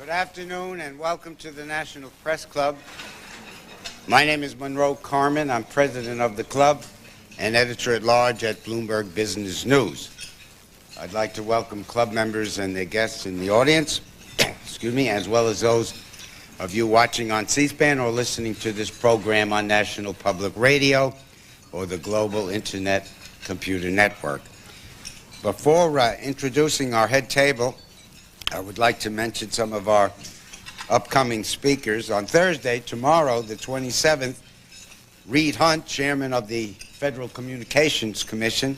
Good afternoon and welcome to the National Press Club. My name is Monroe Carmen. I'm president of the club and editor-at-large at Bloomberg Business News. I'd like to welcome club members and their guests in the audience, excuse me, as well as those of you watching on C-SPAN or listening to this program on National Public Radio or the Global Internet Computer Network. Before introducing our head table, I would like to mention some of our upcoming speakers. On Thursday, tomorrow, the 27th, Reed Hundt, chairman of the Federal Communications Commission,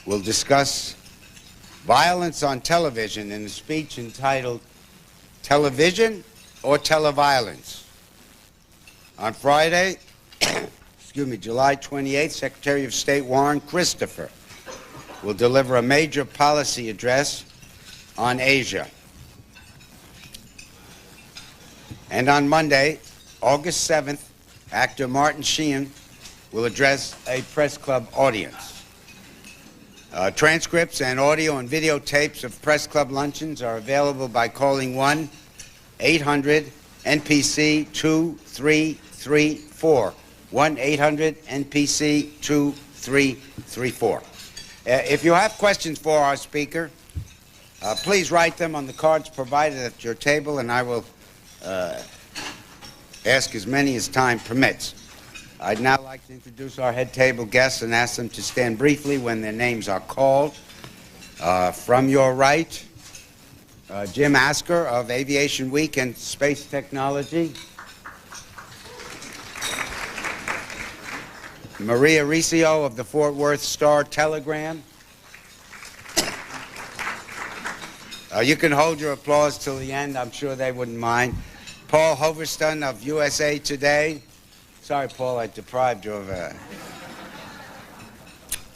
will discuss violence on television in a speech entitled Television or Televiolence. On Friday, excuse me, July 28th, Secretary of State Warren Christopher will deliver a major policy address on Asia. And on Monday, August 7th, actor Martin Sheen will address a press club audience. Transcripts and audio and videotapes of press club luncheons are available by calling 1-800-NPC-2334. 1-800-NPC-2334. If you have questions for our speaker, please write them on the cards provided at your table, and I will ask as many as time permits. I'd now like to introduce our head table guests and ask them to stand briefly when their names are called. From your right, Jim Asker of Aviation Week and Space Technology. Maria Riccio of the Fort Worth Star-Telegram. You can hold your applause till the end. I'm sure they wouldn't mind. Paul Hoverston of USA Today. Sorry, Paul, I deprived you of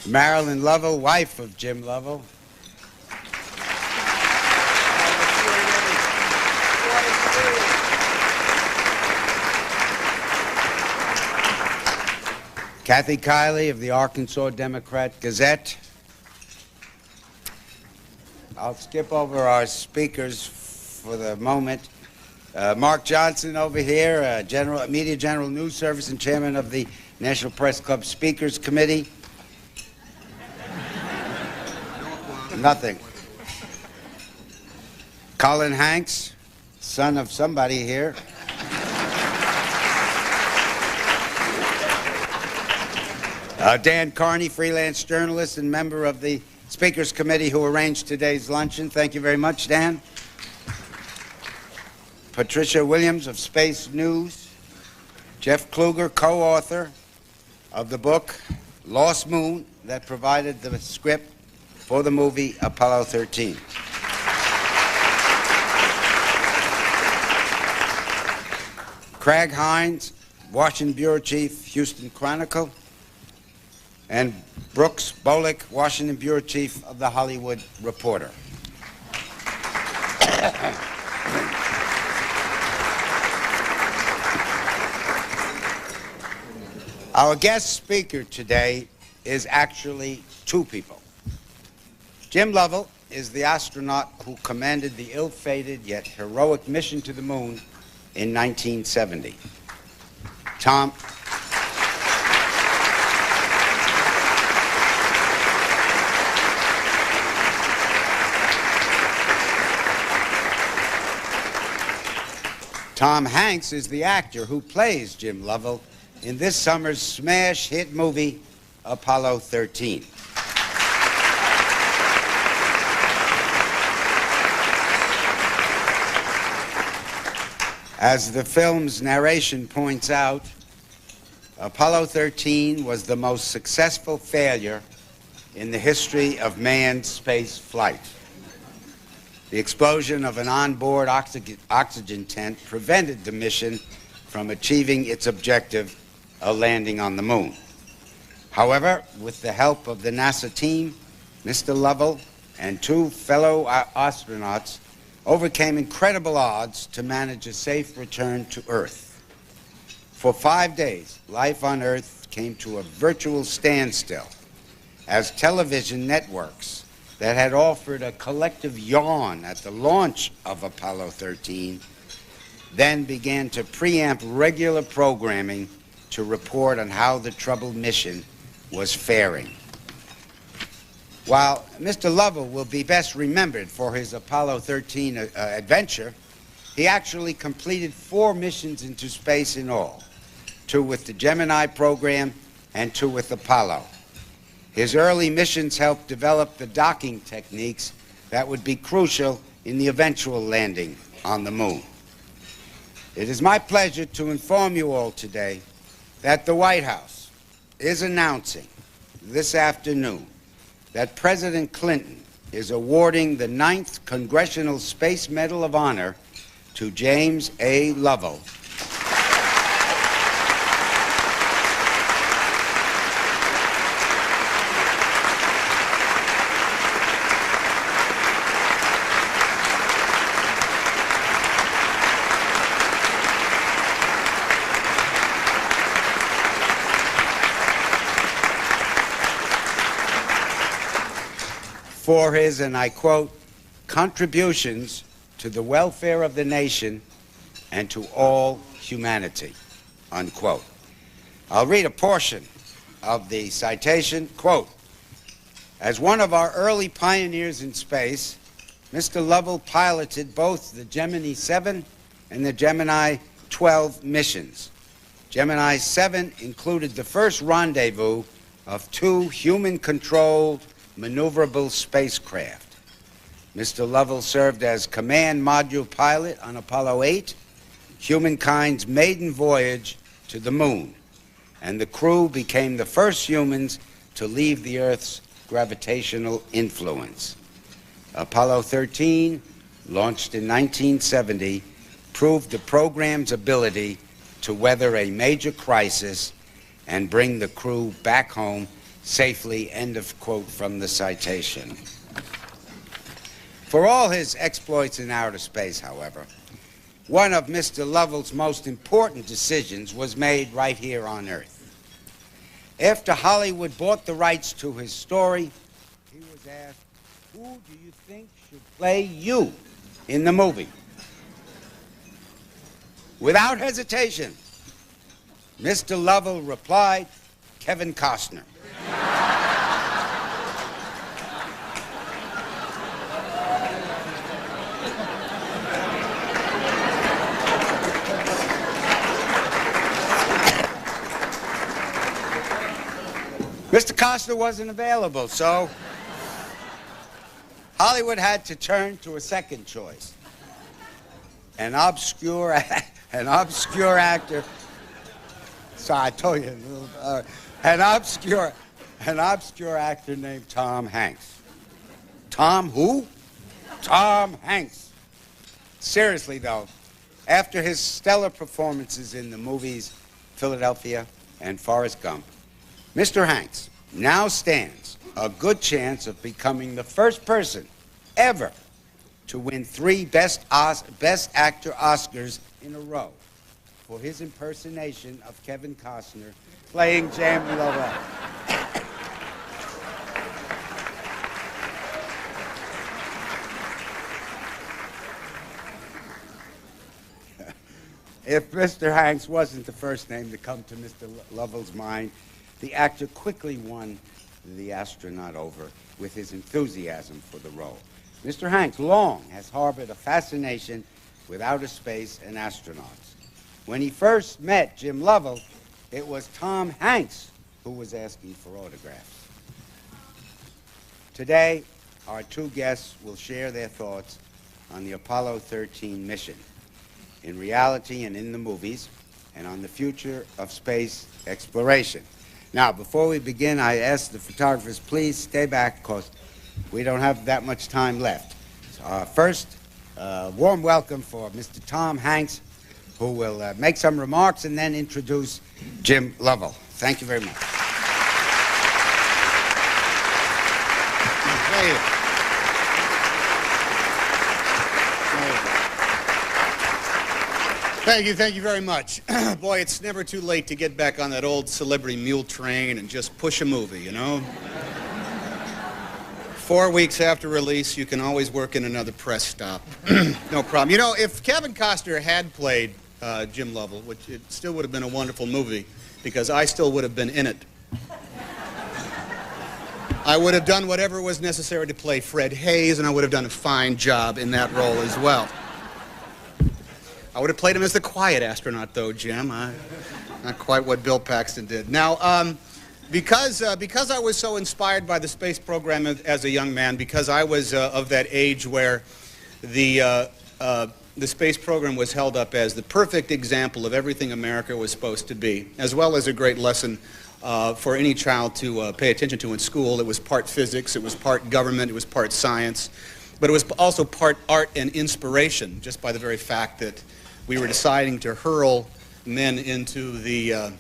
Marilyn Lovell, wife of Jim Lovell. Kathy Kiley of the Arkansas Democrat-Gazette. I'll skip over our speakers for the moment. Mark Johnson over here, Media General News Service and chairman of the National Press Club Speakers Committee. Nothing. Colin Hanks, son of somebody here. Dan Carney, freelance journalist and member of the Speakers Committee who arranged today's luncheon. Thank you very much, Dan. Patricia Williams of Space News. Jeff Kluger, co-author of the book Lost Moon that provided the script for the movie Apollo 13. Craig Hines, Washington Bureau Chief, Houston Chronicle. And Brooks Bolick, Washington Bureau Chief of The Hollywood Reporter. Our guest speaker today is actually two people. Jim Lovell is the astronaut who commanded the ill-fated yet heroic mission to the moon in 1970. Tom Hanks is the actor who plays Jim Lovell in this summer's smash hit movie, Apollo 13. As the film's narration points out, Apollo 13 was the most successful failure in the history of manned space flight. The explosion of an onboard oxygen tent prevented the mission from achieving its objective of landing on the moon. However, with the help of the NASA team, Mr. Lovell and two fellow astronauts overcame incredible odds to manage a safe return to Earth. For 5 days, life on Earth came to a virtual standstill as television networks that had offered a collective yawn at the launch of Apollo 13 then began to preempt regular programming to report on how the troubled mission was faring. While Mr. Lovell will be best remembered for his Apollo 13 adventure, he actually completed 4 missions into space in all, 2 with the Gemini program and 2 with Apollo. His early missions helped develop the docking techniques that would be crucial in the eventual landing on the moon. It is my pleasure to inform you all today that the White House is announcing this afternoon that President Clinton is awarding the 9th Congressional Space Medal of Honor to James A. Lovell. For his, and I quote, contributions to the welfare of the nation and to all humanity, unquote. I'll read a portion of the citation. Quote, as one of our early pioneers in space, Mr. Lovell piloted both the Gemini 7 and the Gemini 12 missions. Gemini 7 included the first rendezvous of 2 human-controlled maneuverable spacecraft. Mr. Lovell served as command module pilot on Apollo 8, humankind's maiden voyage to the moon, and the crew became the first humans to leave the Earth's gravitational influence. Apollo 13, launched in 1970, proved the program's ability to weather a major crisis and bring the crew back home safely, end of quote from the citation. For all his exploits in outer space, however, one of Mr. Lovell's most important decisions was made right here on Earth. After Hollywood bought the rights to his story, he was asked, who do you think should play you in the movie? Without hesitation, Mr. Lovell replied, Kevin Costner. Mr. Costner wasn't available, so Hollywood had to turn to a second choice. An obscure actor. Sorry, I told you. An obscure actor named Tom Hanks. Tom who? Tom Hanks. Seriously, though, after his stellar performances in the movies Philadelphia and Forrest Gump, Mr. Hanks now stands a good chance of becoming the first person ever to win 3 Best Actor Oscars in a row for his impersonation of Kevin Costner playing James Lovell. If Mr. Hanks wasn't the first name to come to Mr. Lovell's mind, the actor quickly won the astronaut over with his enthusiasm for the role. Mr. Hanks long has harbored a fascination with outer space and astronauts. When he first met Jim Lovell, it was Tom Hanks who was asking for autographs. Today, our 2 guests will share their thoughts on the Apollo 13 mission, in reality and in the movies, and on the future of space exploration. Now, before we begin, I ask the photographers, please stay back because we don't have that much time left. First, warm welcome for Mr. Tom Hanks, who will make some remarks and then introduce Jim Lovell. Thank you very much. Thank you. Thank you very much. Boy, it's never too late to get back on that old celebrity mule train and just push a movie, you know? 4 weeks after release, you can always work in another press stop. No problem. You know, if Kevin Costner had played Jim Lovell, which it still would have been a wonderful movie, because I still would have been in it. I would have done whatever was necessary to play Fred Haise, and I would have done a fine job in that role as well. I would have played him as the quiet astronaut, though, Jim. Not quite what Bill Paxton did. Now, because I was so inspired by the space program as a young man, because I was of that age where the space program was held up as the perfect example of everything America was supposed to be, as well as a great lesson for any child to pay attention to in school. It was part physics, it was part government, it was part science, but it was also part art and inspiration, just by the very fact that we were deciding to hurl men into the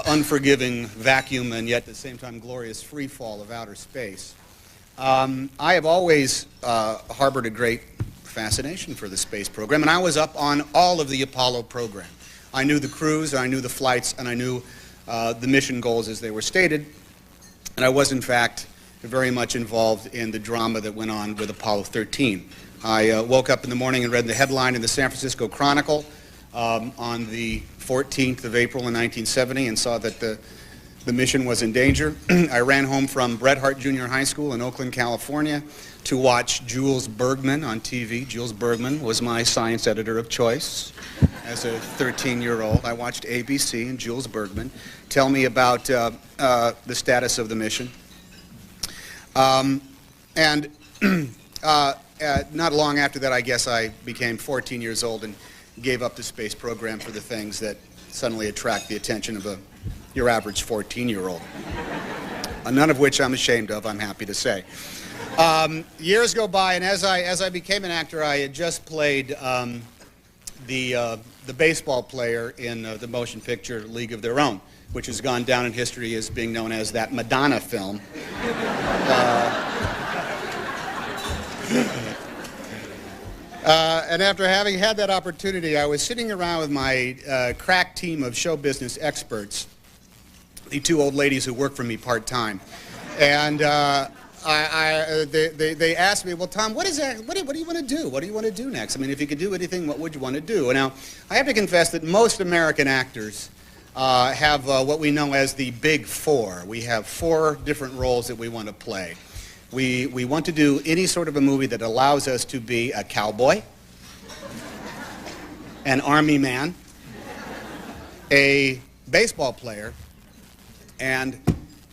unforgiving vacuum and yet at the same time glorious free fall of outer space. I have always harbored a great fascination for the space program, and I was up on all of the Apollo program. I knew the crews, I knew the flights, and I knew the mission goals as they were stated, and I was in fact very much involved in the drama that went on with Apollo 13. I woke up in the morning and read the headline in the San Francisco Chronicle on the 14th of April in 1970 and saw that the mission was in danger. I ran home from Bret Hart Junior High School in Oakland, California to watch Jules Bergman on TV. Jules Bergman was my science editor of choice as a 13-year-old. I watched ABC and Jules Bergman tell me about the status of the mission. Not long after that, I guess I became 14 years old and gave up the space program for the things that suddenly attract the attention of your average 14-year-old. None of which I'm ashamed of, I'm happy to say. Years go by, and as I became an actor, I had just played the baseball player in the motion picture League of Their Own, which has gone down in history as being known as that Madonna film. And after having had that opportunity, I was sitting around with my crack team of show business experts, the two old ladies who work for me part-time. And they asked me, well, Tom, what do you want to do? What do you want to do next? I mean, if you could do anything, what would you want to do? Now, I have to confess that most American actors have what we know as the Big Four. We have 4 different roles that we want to play. We want to do any sort of a movie that allows us to be a cowboy, an army man, a baseball player, and,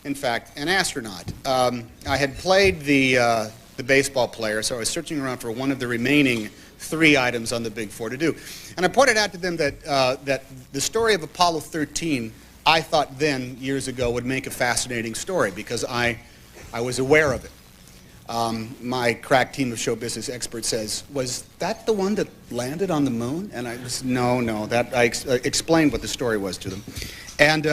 in fact, an astronaut. I had played the baseball player, so I was searching around for one of the remaining 3 items on the Big Four to do. And I pointed out to them that, that the story of Apollo 13, I thought then, years ago, would make a fascinating story because I was aware of it. My crack team of show business experts says, was that the one that landed on the moon? And I was, no, that I explained what the story was to them. And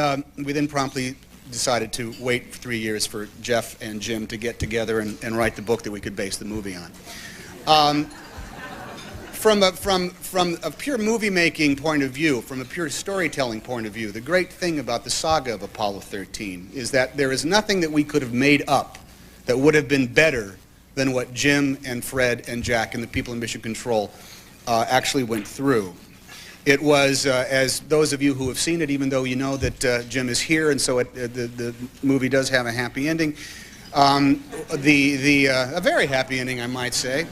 we then promptly decided to wait 3 years for Jeff and Jim to get together and write the book that we could base the movie on. From a pure movie-making point of view, from a pure storytelling point of view, the great thing about the saga of Apollo 13 is that there is nothing that we could have made up that would have been better than what Jim and Fred and Jack and the people in Mission Control actually went through. It was, as those of you who have seen it, even though you know that Jim is here, and so the movie does have a happy ending, a very happy ending, I might say.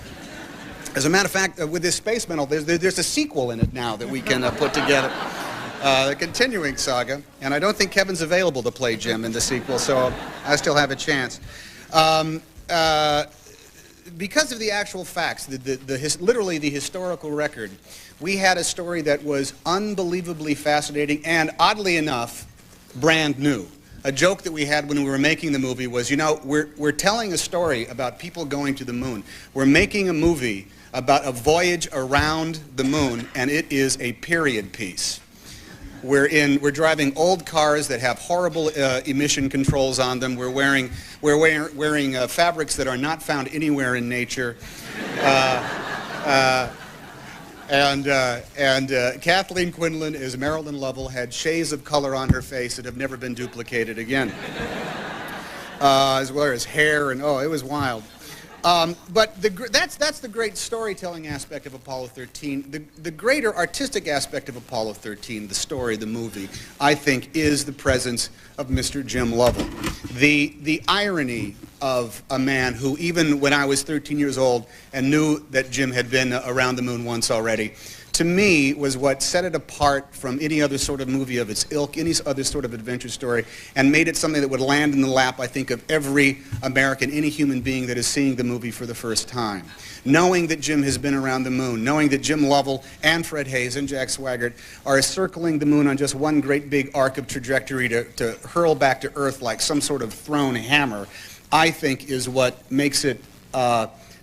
As a matter of fact, with this space medal, there's a sequel in it now that we can put together. The continuing saga, and I don't think Kevin's available to play Jim in the sequel, so I still have a chance. Because of the actual facts, literally the historical record, we had a story that was unbelievably fascinating and, oddly enough, brand new. A joke that we had when we were making the movie was, you know, we're telling a story about people going to the moon. We're making a movie about a voyage around the moon, and it is a period piece. We're driving old cars that have horrible emission controls on them. We're wearing fabrics that are not found anywhere in nature. Kathleen Quinlan is Marilyn Lovell, had shades of color on her face that have never been duplicated again. as well as hair, and oh, it was wild. But that's the great storytelling aspect of Apollo 13. The greater artistic aspect of Apollo 13, the story, the movie, I think, is the presence of Mr. Jim Lovell. The irony of a man who, even when I was 13 years old and knew that Jim had been around the moon once already, to me was what set it apart from any other sort of movie of its ilk, any other sort of adventure story, and made it something that would land in the lap, I think, of every American, any human being that is seeing the movie for the first time. Knowing that Jim has been around the moon, knowing that Jim Lovell and Fred Haise and Jack Swigert are circling the moon on just one great big arc of trajectory to hurl back to Earth like some sort of thrown hammer, I think is what makes it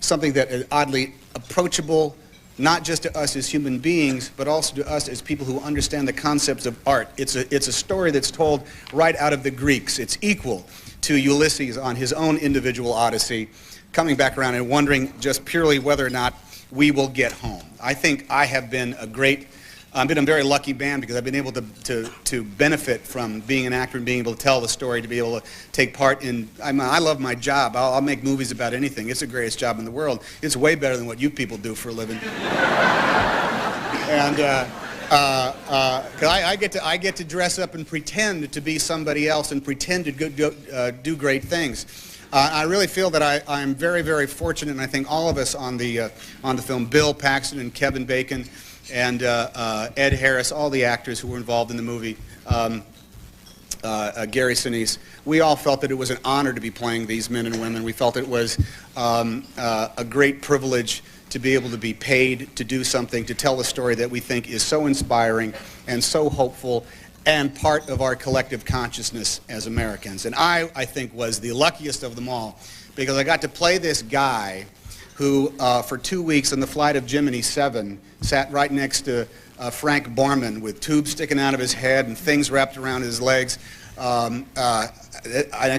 something that is oddly approachable, not just to us as human beings, but also to us as people who understand the concepts of art. It's a story that's told right out of the Greeks. It's equal to Ulysses on his own individual Odyssey, coming back around and wondering just purely whether or not we will get home. I think I have been a very lucky man because I've been able to benefit from being an actor and being able to tell the story, to be able to take part in. I love my job. I'll make movies about anything. It's the greatest job in the world. It's way better than what you people do for a living. And 'cause I get to dress up and pretend to be somebody else and pretend to do great things. I really feel that I'm very, very fortunate, and I think all of us on the film, Bill Paxton and Kevin Bacon, and Ed Harris, all the actors who were involved in the movie, Gary Sinise, we all felt that it was an honor to be playing these men and women. We felt it was a great privilege to be able to be paid to do something, to tell a story that we think is so inspiring and so hopeful and part of our collective consciousness as Americans. And I think, was the luckiest of them all, because I got to play this guy who, for 2 weeks on the flight of Gemini 7, sat right next to Frank Borman with tubes sticking out of his head and things wrapped around his legs. I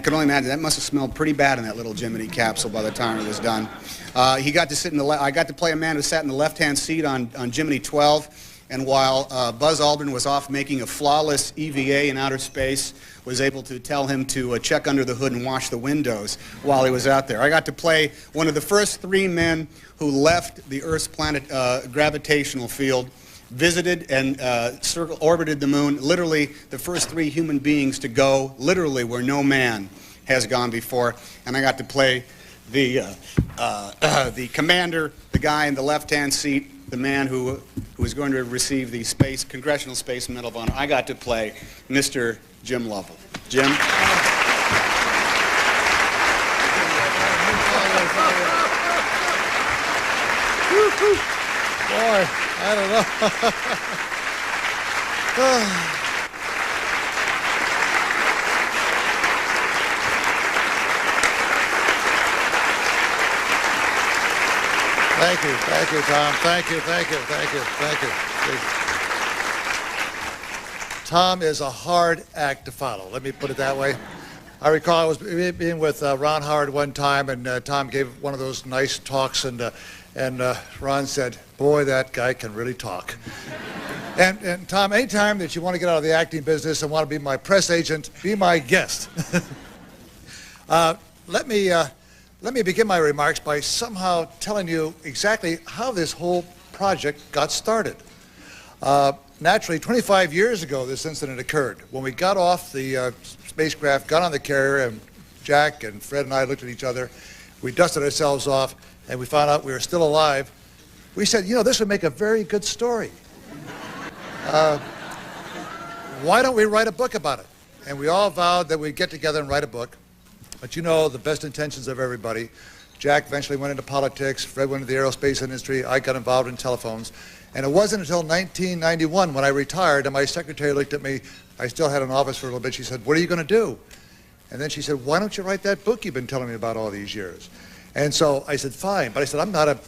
can only imagine that must have smelled pretty bad in that little Gemini capsule by the time it was done. I got to play a man who sat in the left-hand seat on Gemini 12, and while Buzz Aldrin was off making a flawless EVA in outer space, was able to tell him to check under the hood and wash the windows while he was out there. I got to play one of the first 3 men who left the Earth's gravitational field, visited and orbited the moon, literally the first 3 human beings to go literally where no man has gone before. And I got to play the commander, the guy in the left-hand seat, the man who is going to receive the Congressional Space Medal of Honor. I got to play Mr. Jim Lovell. Jim? Boy, I don't know. Thank you, Tom. Thank you. Tom is a hard act to follow. Let me put it that way. I recall I was being with Ron Howard one time, and Tom gave one of those nice talks, and Ron said, "Boy, that guy can really talk." And Tom, anytime that you want to get out of the acting business and want to be my press agent, be my guest. Let me begin my remarks by somehow telling you exactly how this whole project got started. Naturally, 25 years ago, this incident occurred. When we got off the spacecraft, got on the carrier, and Jack and Fred and I looked at each other. We dusted ourselves off, and we found out we were still alive. We said, you know, this would make a very good story. Why don't we write a book about it? And we all vowed that we'd get together and write a book. But you know the best intentions of everybody. Jack eventually went into politics, Fred went into the aerospace industry, I got involved in telephones. And it wasn't until 1991 when I retired and my secretary looked at me, I still had an office for a little bit, she said, "What are you going to do?" And then she said, "Why don't you write that book you've been telling me about all these years?" And so I said, "Fine," but I said, I'm not a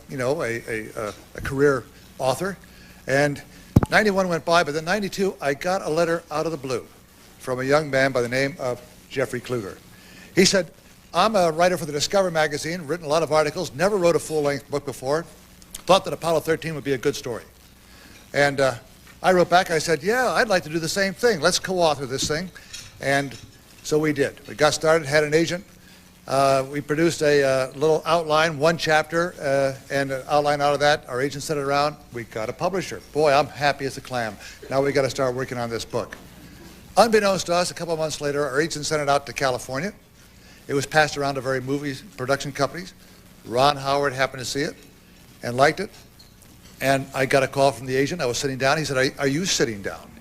career author. And 91 went by, but then 92, I got a letter out of the blue from a young man by the name of Jeffrey Kluger. He said, "I'm a writer for the Discover magazine, written a lot of articles, never wrote a full-length book before, thought that Apollo 13 would be a good story." And I wrote back, I said, "Yeah, I'd like to do the same thing. Let's co-author this thing." And so we did. We got started, had an agent. We produced a little outline, one chapter, and an outline out of that. Our agent sent it around. We got a publisher. Boy, I'm happy as a clam. Now we got to start working on this book. Unbeknownst to us, a couple of months later, our agent sent it out to California. It was passed around to various movie production companies. Ron Howard happened to see it and liked it. And I got a call from the agent. I was sitting down. He said, are you sitting down?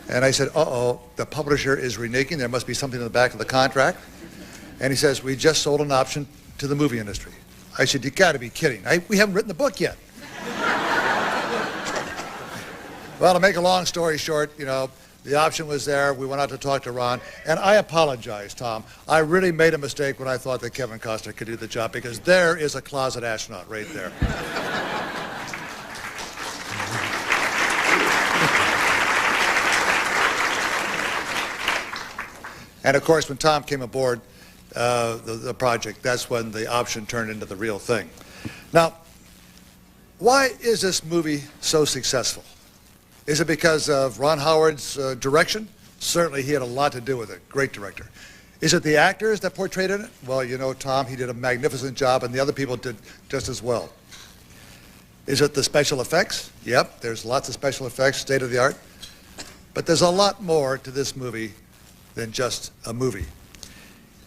And I said, uh-oh, the publisher is reneging. There must be something in the back of the contract. And he says, we just sold an option to the movie industry. I said, you got to be kidding. We haven't written the book yet. Well, to make a long story short, you know, the option was there. We went out to talk to Ron. And I apologize, Tom. I really made a mistake when I thought that Kevin Costner could do the job, because there is a closet astronaut right there. And of course, when Tom came aboard the project, that's when the option turned into the real thing. Now, why is this movie so successful? Is it because of Ron Howard's direction? Certainly, he had a lot to do with it. Great director. Is it the actors that portrayed it? Well, you know, Tom, he did a magnificent job, and the other people did just as well. Is it the special effects? Yep, there's lots of special effects, state of the art. But there's a lot more to this movie than just a movie.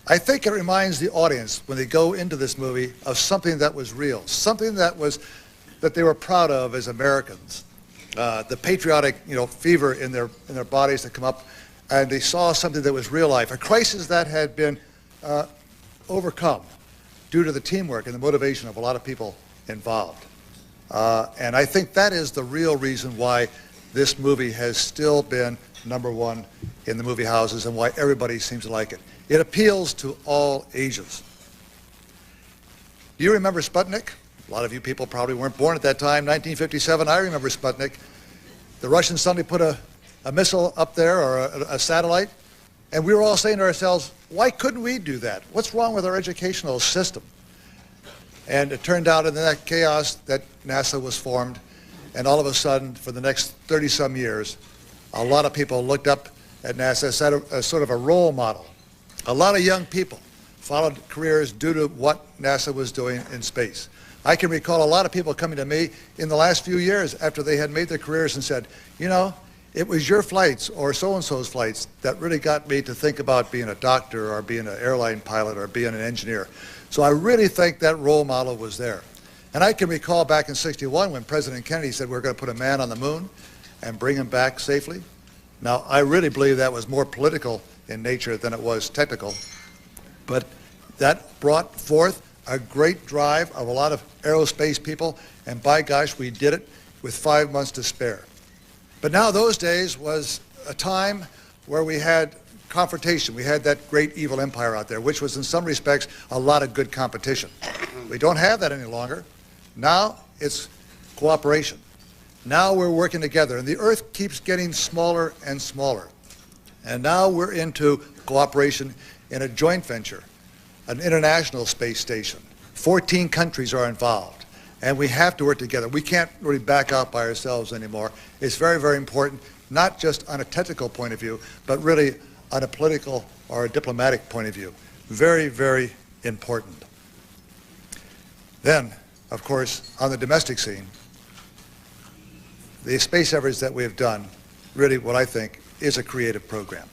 I think it reminds the audience, when they go into this movie, of something that was real, something that they were proud of as Americans. The patriotic, you know, fever in their bodies that come up, and they saw something that was real life, a crisis that had been overcome due to the teamwork and the motivation of a lot of people involved. And I think that is the real reason why this movie has still been #1 in the movie houses and why everybody seems to like it. It appeals to all ages. Do you remember Sputnik? A lot of you people probably weren't born at that time. 1957, I remember Sputnik. The Russians suddenly put a missile up there, or a satellite, and we were all saying to ourselves, why couldn't we do that? What's wrong with our educational system? And it turned out in that chaos that NASA was formed, and all of a sudden, for the next 30-some years, a lot of people looked up at NASA as sort of a role model. A lot of young people followed careers due to what NASA was doing in space. I can recall a lot of people coming to me in the last few years after they had made their careers and said, you know, it was your flights or so-and-so's flights that really got me to think about being a doctor or being an airline pilot or being an engineer. So I really think that role model was there. And I can recall back in '61 when President Kennedy said we're going to put a man on the moon and bring him back safely. Now, I really believe that was more political in nature than it was technical. But that brought forth a great drive of a lot of aerospace people, and by gosh, we did it with 5 months to spare. But now those days was a time where we had confrontation. We had that great evil empire out there, which was in some respects a lot of good competition. We don't have that any longer. Now it's cooperation. Now we're working together, and the Earth keeps getting smaller and smaller. And now we're into cooperation in a joint venture, an international space station. 14 countries are involved, and we have to work together. We can't really back out by ourselves anymore. It's very, very important, not just on a technical point of view, but really on a political or a diplomatic point of view. Very, very important. Then, of course, on the domestic scene, the space efforts that we have done, really what I think is a creative program.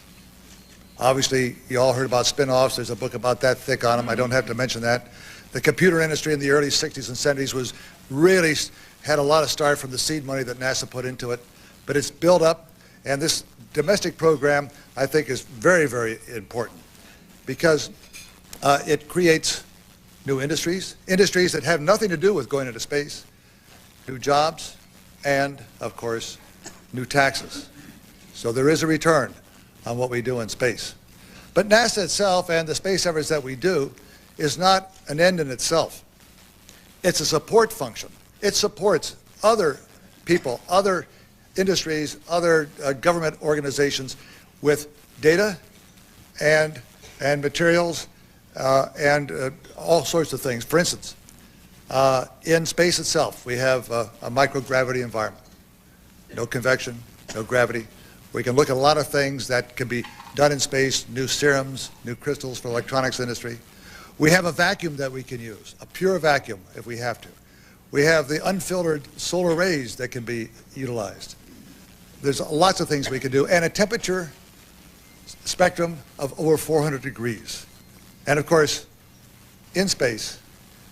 Obviously, you all heard about spin-offs. There's a book about that thick on them. I don't have to mention that. The computer industry in the early 60s and 70s was really had a lot of start from the seed money that NASA put into it. But it's built up, and this domestic program, I think, is very, very important because it creates new industries that have nothing to do with going into space, new jobs, and, of course, new taxes. So there is a return on what we do in space. But NASA itself and the space efforts that we do is not an end in itself. It's a support function. It supports other people, other industries, other government organizations with data and materials and all sorts of things. For instance, in space itself, we have a microgravity environment. No convection, no gravity. We can look at a lot of things that can be done in space, new serums, new crystals for the electronics industry. We have a vacuum that we can use, a pure vacuum if we have to. We have the unfiltered solar rays that can be utilized. There's lots of things we can do, and a temperature spectrum of over 400 degrees. And of course, in space,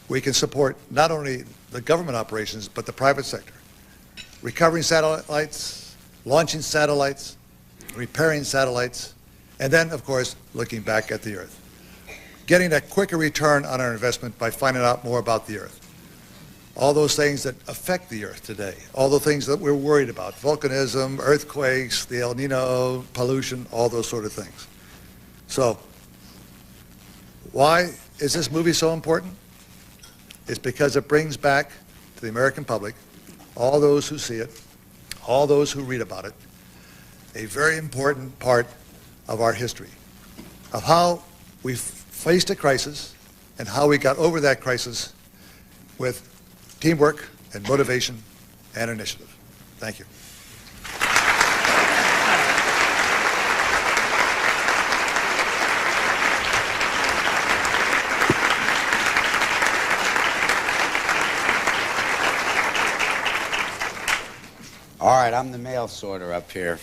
we can support not only the government operations, but the private sector. Recovering satellites, launching satellites, repairing satellites, and then, of course, looking back at the Earth. Getting a quicker return on our investment by finding out more about the Earth. All those things that affect the Earth today, all the things that we're worried about, volcanism, earthquakes, the El Nino, pollution, all those sort of things. So, why is this movie so important? It's because it brings back to the American public, all those who see it, all those who read about it, a very important part of our history, of how we faced a crisis and how we got over that crisis with teamwork and motivation and initiative. Thank you. All right, I'm the mail sorter up here.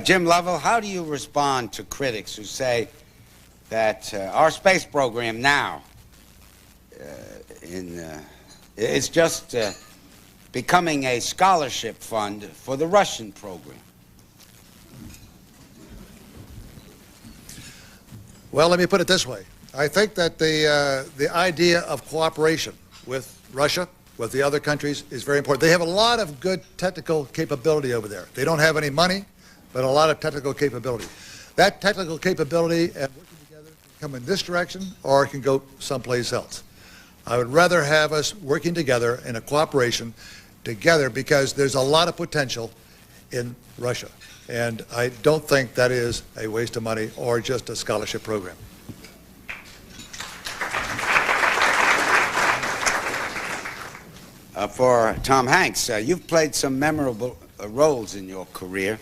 Jim Lovell, how do you respond to critics who say that our space program now is just becoming a scholarship fund for the Russian program? Well, let me put it this way. I think that the idea of cooperation with Russia, with the other countries, is very important. They have a lot of good technical capability over there. They don't have any money, but a lot of technical capability. That technical capability and working together can come in this direction or it can go someplace else. I would rather have us working together in a cooperation together because there's a lot of potential in Russia. And I don't think that is a waste of money or just a scholarship program. For Tom Hanks, you've played some memorable roles in your career.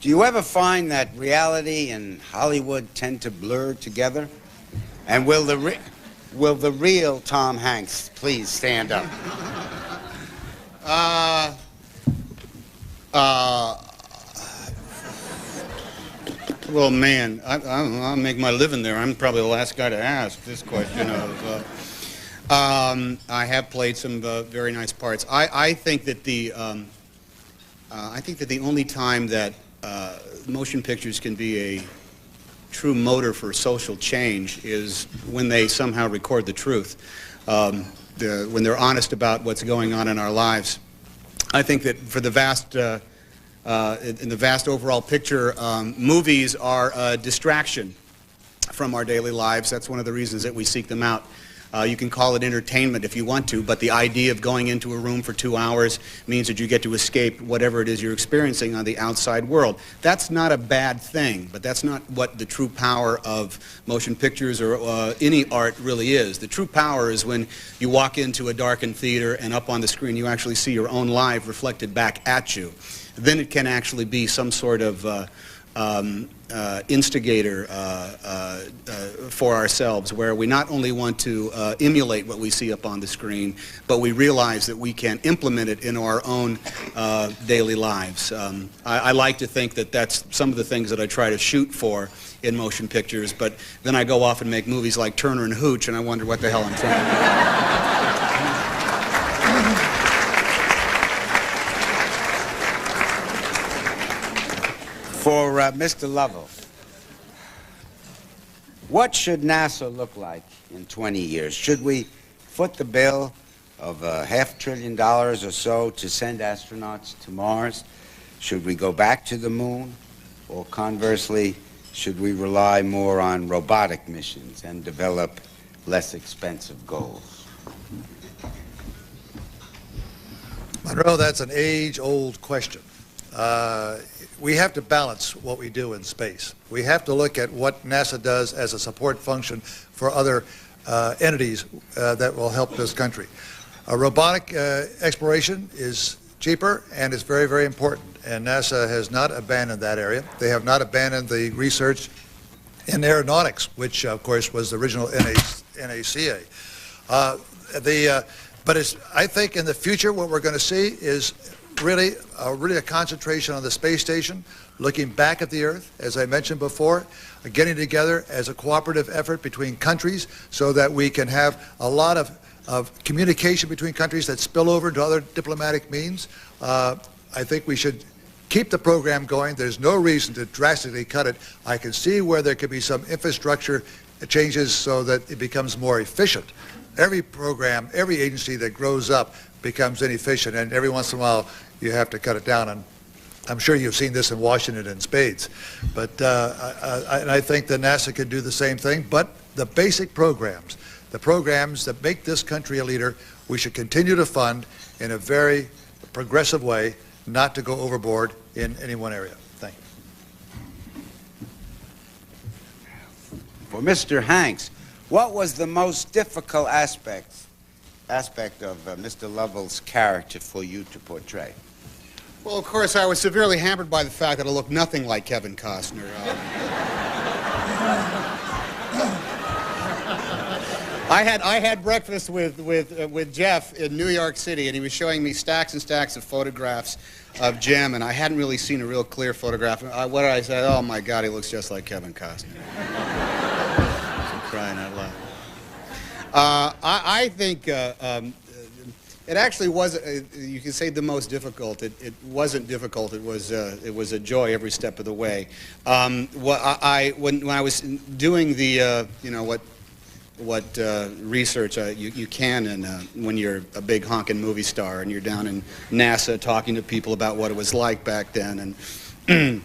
Do you ever find that reality and Hollywood tend to blur together? And will the real Tom Hanks please stand up? Well, man, I'll make my living there. I'm probably the last guy to ask this question I have played some very nice parts. I think that the only time that motion pictures can be a true motor for social change is when they somehow record the truth, when they're honest about what's going on in our lives. I think that for the vast, in the vast overall picture, movies are a distraction from our daily lives. That's one of the reasons that we seek them out. You can call it entertainment if you want to, but the idea of going into a room for 2 hours means that you get to escape whatever it is you're experiencing on the outside world. That's not a bad thing, but that's not what the true power of motion pictures or any art really is. The true power is when you walk into a darkened theater and up on the screen you actually see your own life reflected back at you. Then it can actually be some sort of instigator for ourselves, where we not only want to emulate what we see up on the screen, but we realize that we can implement it in our own daily lives. I like to think that that's some of the things that I try to shoot for in motion pictures, but then I go off and make movies like Turner and Hooch, and I wonder what the hell I'm trying to do. For Mr. Lovell, what should NASA look like in 20 years? Should we foot the bill of $500 billion or so to send astronauts to Mars? Should we go back to the moon? Or conversely, should we rely more on robotic missions and develop less expensive goals? Monroe, that's an age-old question. We have to balance what we do in space. We have to look at what NASA does as a support function for other entities that will help this country. Robotic exploration is cheaper and is very, very important, and NASA has not abandoned that area. They have not abandoned the research in aeronautics, which of course was the original NACA. But I think in the future what we're going to see is really a concentration on the space station, looking back at the Earth, as I mentioned before, getting together as a cooperative effort between countries so that we can have a lot of communication between countries that spill over into other diplomatic means. I think we should keep the program going. There's no reason to drastically cut it. I can see where there could be some infrastructure changes so that it becomes more efficient. Every program, every agency that grows up becomes inefficient, and every once in a while you have to cut it down. And I'm sure you've seen this in Washington in spades. But I think that NASA could do the same thing. But the basic programs, the programs that make this country a leader, we should continue to fund in a very progressive way, not to go overboard in any one area. Thank you. For Mr. Hanks, what was the most difficult aspect of Mr. Lovell's character for you to portray? Well, of course, I was severely hampered by the fact that I looked nothing like Kevin Costner. I had breakfast with Jeff in New York City, and he was showing me stacks and stacks of photographs of Jim, and I hadn't really seen a real clear photograph. What did I say? Oh my God, he looks just like Kevin Costner. I'm crying out loud. I think it actually was, you can say, the most difficult. It wasn't difficult. It was a joy every step of the way. When I was doing the, what research you can, and when you're a big honking movie star and you're down in NASA talking to people about what it was like back then, and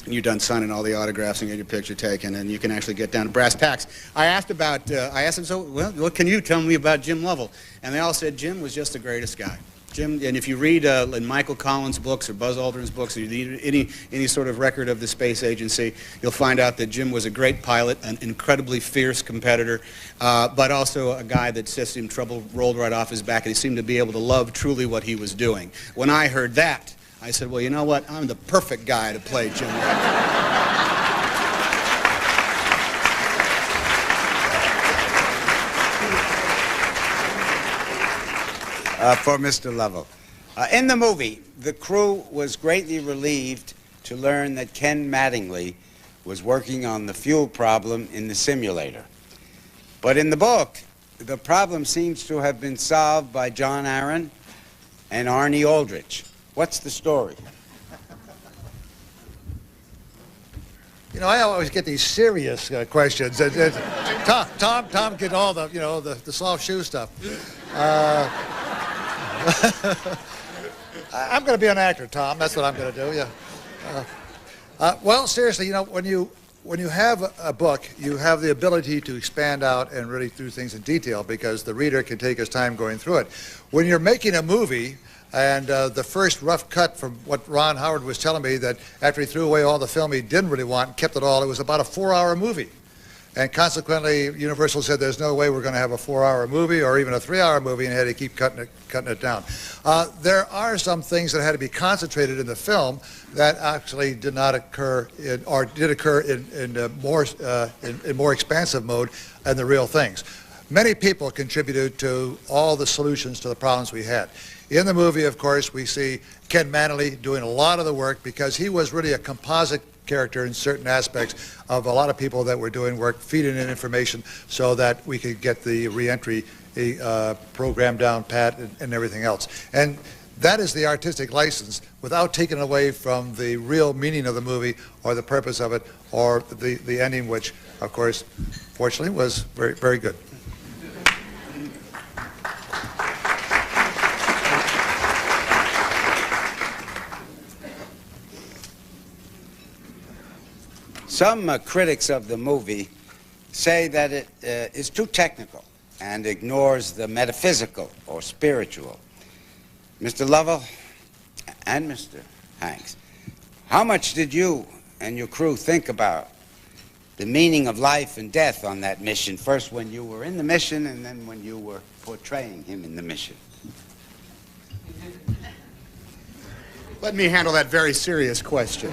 you're done signing all the autographs and get your picture taken, and you can actually get down to brass tacks. I asked them, so, well, what can you tell me about Jim Lovell? And they all said Jim was just the greatest guy. Jim, and if you read in Michael Collins' books or Buzz Aldrin's books, or you read any sort of record of the space agency, you'll find out that Jim was a great pilot, an incredibly fierce competitor, but also a guy that system trouble rolled right off his back, and he seemed to be able to love truly what he was doing. When I heard that, I said, well, you know what? I'm the perfect guy to play Jim Lovell. For Mr. Lovell. In the movie, the crew was greatly relieved to learn that Ken Mattingly was working on the fuel problem in the simulator. But in the book, the problem seems to have been solved by John Aaron and Arnie Aldrich. What's the story? I always get these serious questions. Tom get all the the soft shoe stuff. I'm going to be an actor, Tom. That's what I'm going to do. Yeah. Well, seriously, when you have a book, you have the ability to expand out and really do things in detail because the reader can take his time going through it. When you're making a movie, and the first rough cut from what Ron Howard was telling me, that after he threw away all the film he didn't really want and kept it all, it was about a 4-hour movie. And consequently, Universal said there's no way we're going to have a 4-hour movie or even a 3-hour movie, and had to keep cutting it down. There are some things that had to be concentrated in the film that actually did not occur or did occur in more expansive mode than the real things. Many people contributed to all the solutions to the problems we had. In the movie, of course, we see Ken Mattingly doing a lot of the work because he was really a composite character in certain aspects of a lot of people that were doing work, feeding in information so that we could get the reentry program down pat and everything else. And that is the artistic license without taking away from the real meaning of the movie or the purpose of it or the ending, which, of course, fortunately was very, very good. Some critics of the movie say that it is too technical and ignores the metaphysical or spiritual. Mr. Lovell and Mr. Hanks, how much did you and your crew think about the meaning of life and death on that mission, first when you were in the mission and then when you were portraying him in the mission? Let me handle that very serious question.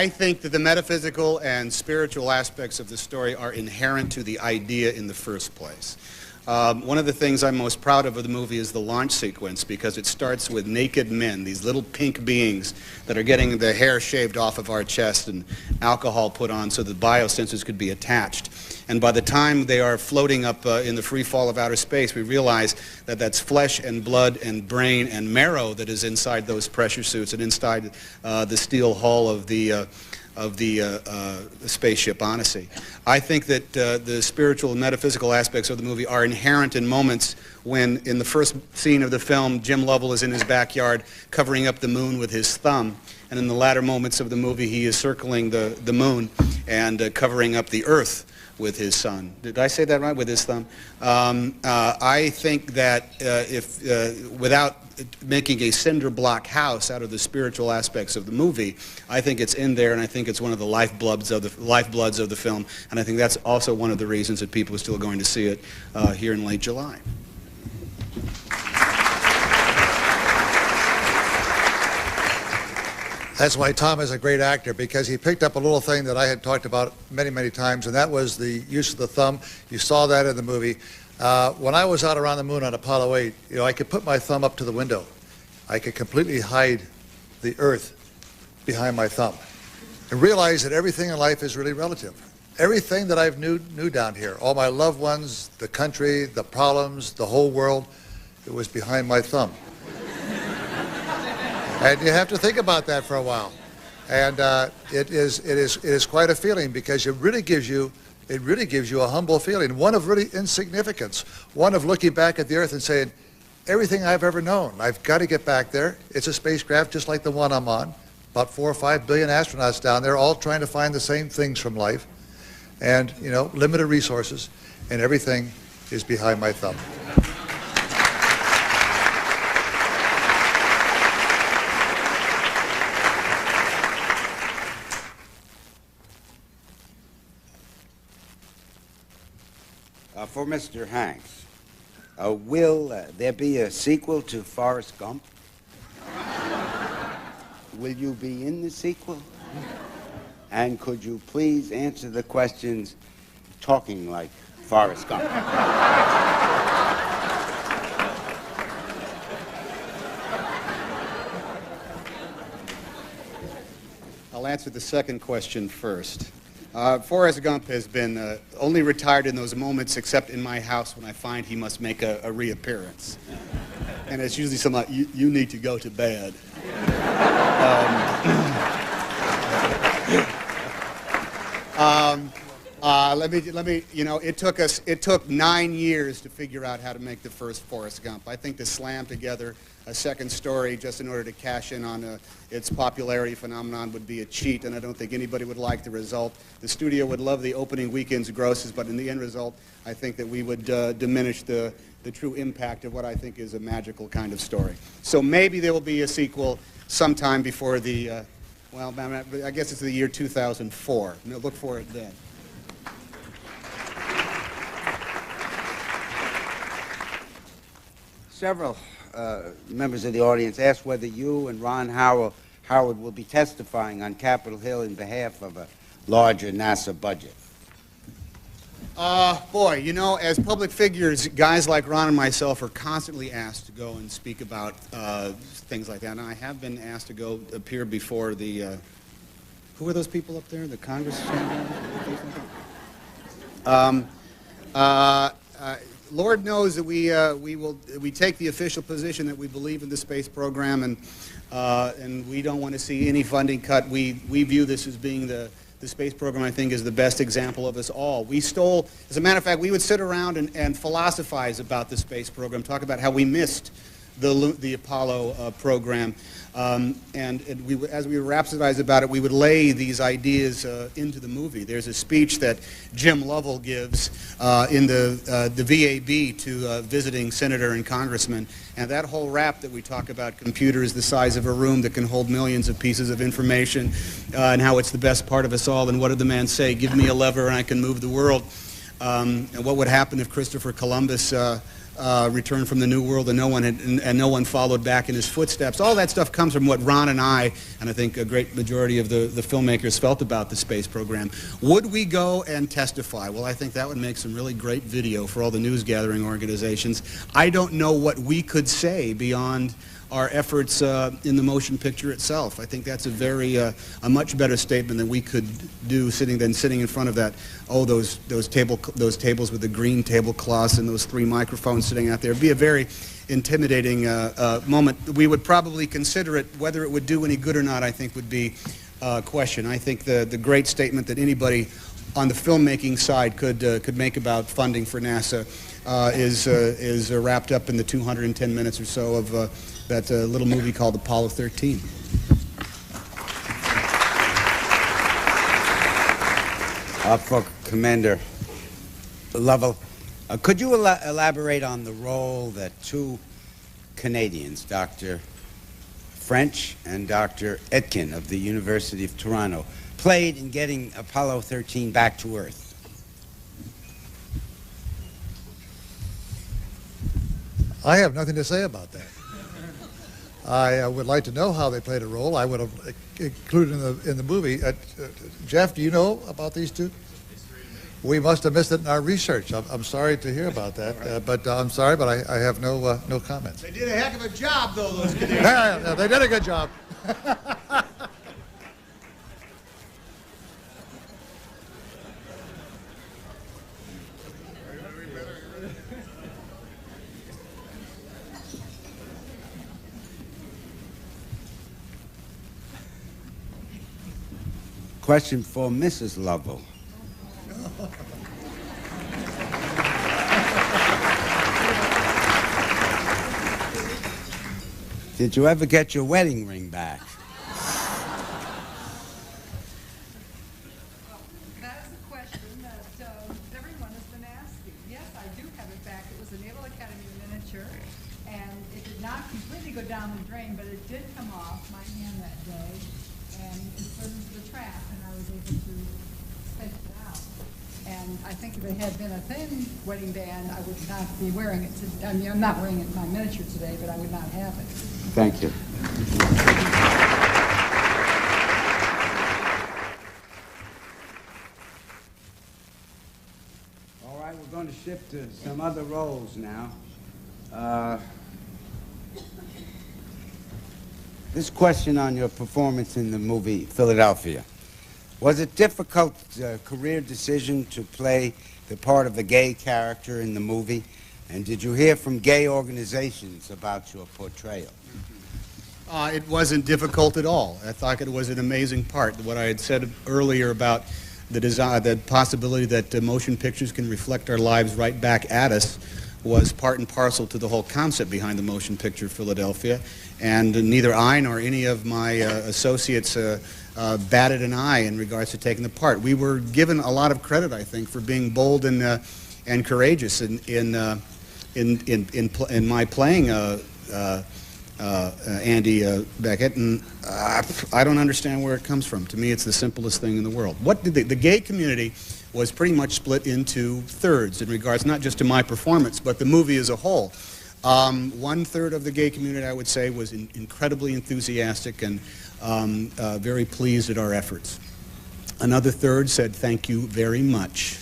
I think that the metaphysical and spiritual aspects of the story are inherent to the idea in the first place. One of the things I'm most proud of the movie is the launch sequence, because it starts with naked men, these little pink beings that are getting the hair shaved off of our chest and alcohol put on so the biosensors could be attached. And by the time they are floating up in the free fall of outer space, we realize that that's flesh and blood and brain and marrow that is inside those pressure suits and inside the steel hull of the spaceship Odyssey. I think that the spiritual and metaphysical aspects of the movie are inherent in moments when, in the first scene of the film, Jim Lovell is in his backyard covering up the moon with his thumb, and in the latter moments of the movie he is circling the moon and covering up the earth with his son. Did I say that right? With his thumb? I think that without making a cinder block house out of the spiritual aspects of the movie, I think it's in there, and I think it's one of the lifebloods of the film, and I think that's also one of the reasons that people are still going to see it here in late July. That's why Tom is a great actor, because he picked up a little thing that I had talked about many, many times, and that was the use of the thumb. You saw that in the movie. When I was out around the moon on Apollo 8, I could put my thumb up to the window. I could completely hide the Earth behind my thumb and realize that everything in life is really relative. Everything that I've knew down here, all my loved ones, the country, the problems, the whole world, it was behind my thumb. And you have to think about that for a while. And it is quite a feeling, because it really gives you a humble feeling, one of really insignificance, one of looking back at the Earth and saying, everything I've ever known, I've got to get back there. It's a spacecraft just like the one I'm on, about 4 or 5 billion astronauts down there, all trying to find the same things from life, and limited resources, and everything is behind my thumb. For Mr. Hanks, will there be a sequel to Forrest Gump? Will you be in the sequel? And could you please answer the questions talking like Forrest Gump? I'll answer the second question first. Forrest Gump has been only retired in those moments, except in my house when I find he must make a reappearance. And it's usually something like, you need to go to bed. It took 9 years to figure out how to make the first Forrest Gump. I think to slam together a second story just in order to cash in on its popularity phenomenon would be a cheat, and I don't think anybody would like the result. The studio would love the opening weekend's grosses, but in the end result, I think that we would diminish the true impact of what I think is a magical kind of story. So maybe there will be a sequel sometime before the, well, I guess it's the year 2004. Look for it then. Several members of the audience asked whether you and Ron Howard will be testifying on Capitol Hill in behalf of a larger NASA budget. Boy, as public figures, guys like Ron and myself are constantly asked to go and speak about things like that. And I have been asked to go appear before the, who are those people up there? The Congress? Lord knows that we take the official position that we believe in the space program, and we don't want to see any funding cut. We view this as being the space program, I think, is the best example of us all. We stole, as a matter of fact, we would sit around and philosophize about the space program, talk about how we missed the Apollo program. And as we rhapsodize about it, we would lay these ideas into the movie. There's a speech that Jim Lovell gives in the VAB to visiting senator and congressman, and that whole rap that we talk about computers the size of a room that can hold millions of pieces of information, and how it's the best part of us all, and what did the man say? Give me a lever and I can move the world. And what would happen if Christopher Columbus returned from the New World and no one followed back in his footsteps. All that stuff comes from what Ron and I think a great majority of the filmmakers felt about the space program. Would we go and testify? Well, I think that would make some really great video for all the news gathering organizations. I don't know what we could say beyond our efforts in the motion picture itself. I think that's a much better statement than we could do sitting in front of that, those tables with the green tablecloths and those 3 microphones sitting out there. It'd be a very intimidating moment. We would probably consider it. Whether it would do any good or not, I think, would be a question. I think the great statement that anybody on the filmmaking side could make about funding for NASA is wrapped up in the 210 minutes or so of that little movie called Apollo 13. For Commander Lovell, could you elaborate on the role that 2 Canadians, Dr. French and Dr. Etkin of the University of Toronto, played in getting Apollo 13 back to Earth? I have nothing to say about that. I would like to know how they played a role. I would have included in the movie. Jeff, do you know about these 2? We must have missed it in our research. I'm sorry to hear about that, but I'm sorry, but I have no comments. They did a heck of a job, though, those Canadians. Yeah, they did a good job. Question for Mrs. Lovell. Did you ever get your wedding ring back? That is a question that everyone has been asking. Yes, I do have it back. It was a Naval Academy miniature, and it did not completely go down the drain, but it did come off my hand that day, and it slid into the trash, and I was able to take it out. And I think if it had been a thin wedding band, I would not be wearing it. I mean, I'm not wearing it in my miniature today, but I would not have it. Thank you. All right, we're going to shift to some other roles now. This question on your performance in the movie Philadelphia. Was it difficult career decision to play the part of the gay character in the movie? And did you hear from gay organizations about your portrayal? It wasn't difficult at all. I thought it was an amazing part. What I had said earlier about the possibility that motion pictures can reflect our lives right back at us was part and parcel to the whole concept behind the motion picture Philadelphia. And neither I nor any of my associates batted an eye in regards to taking the part. We were given a lot of credit, I think, for being bold and courageous in my playing Andy Beckett, and I don't understand where it comes from. To me, it's the simplest thing in the world. What did the gay community was pretty much split into thirds in regards not just to my performance, but the movie as a whole. 1/3 of the gay community, I would say, was incredibly enthusiastic and very pleased at our efforts. Another third said, "Thank you very much."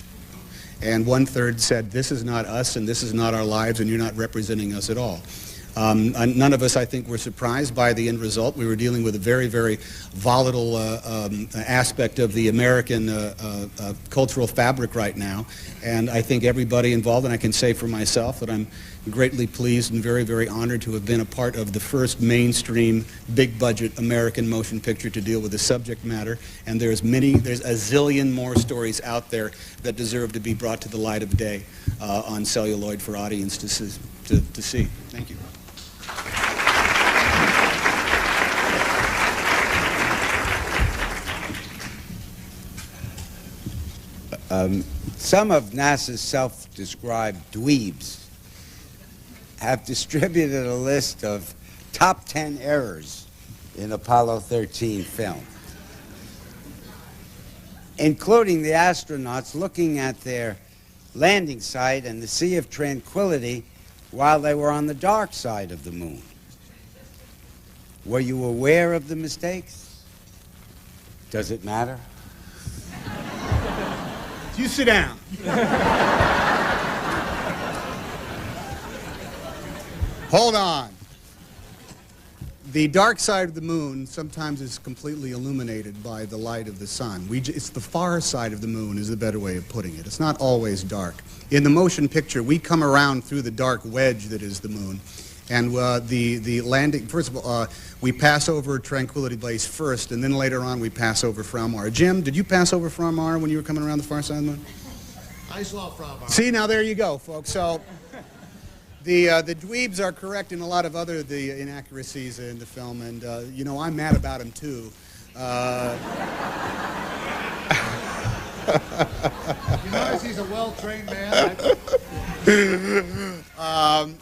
And 1/3 said, "This is not us and this is not our lives and you're not representing us at all." None of us, I think, were surprised by the end result. We were dealing with a very, very volatile aspect of the American cultural fabric right now. And I think everybody involved, and I can say for myself that I'm greatly pleased and very, very honored to have been a part of the first mainstream, big-budget American motion picture to deal with the subject matter. And there's a zillion more stories out there that deserve to be brought to the light of day on celluloid for audience to see. Thank you. Some of NASA's self-described dweebs have distributed a list of top 10 errors in Apollo 13 film, including the astronauts looking at their landing site and the Sea of Tranquility while they were on the dark side of the moon. Were you aware of the mistakes? Does it matter? You sit down. Hold on. The dark side of the moon sometimes is completely illuminated by the light of the sun. It's the far side of the moon is the better way of putting it. It's not always dark. In the motion picture, we come around through the dark wedge that is the moon. And the landing, first of all, we pass over Tranquility Base first, and then later on we pass over Fraumar. Jim, did you pass over Fraumar when you were coming around the far side of the moon? I saw Fraumar. See, now there you go, folks. So the dweebs are correct in a lot of other inaccuracies in the film, and you know, I'm mad about them too. You notice he's a well-trained man.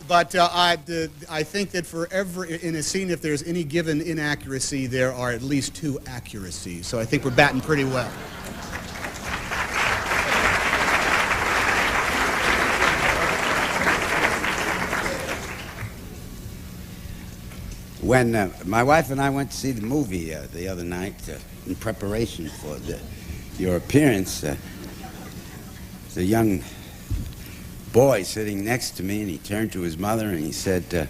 But I think that for in a scene, if there's any given inaccuracy, there are at least 2 accuracies. So I think we're batting pretty well. When my wife and I went to see the movie the other night in preparation for your appearance, the young boy sitting next to me, and he turned to his mother and he said,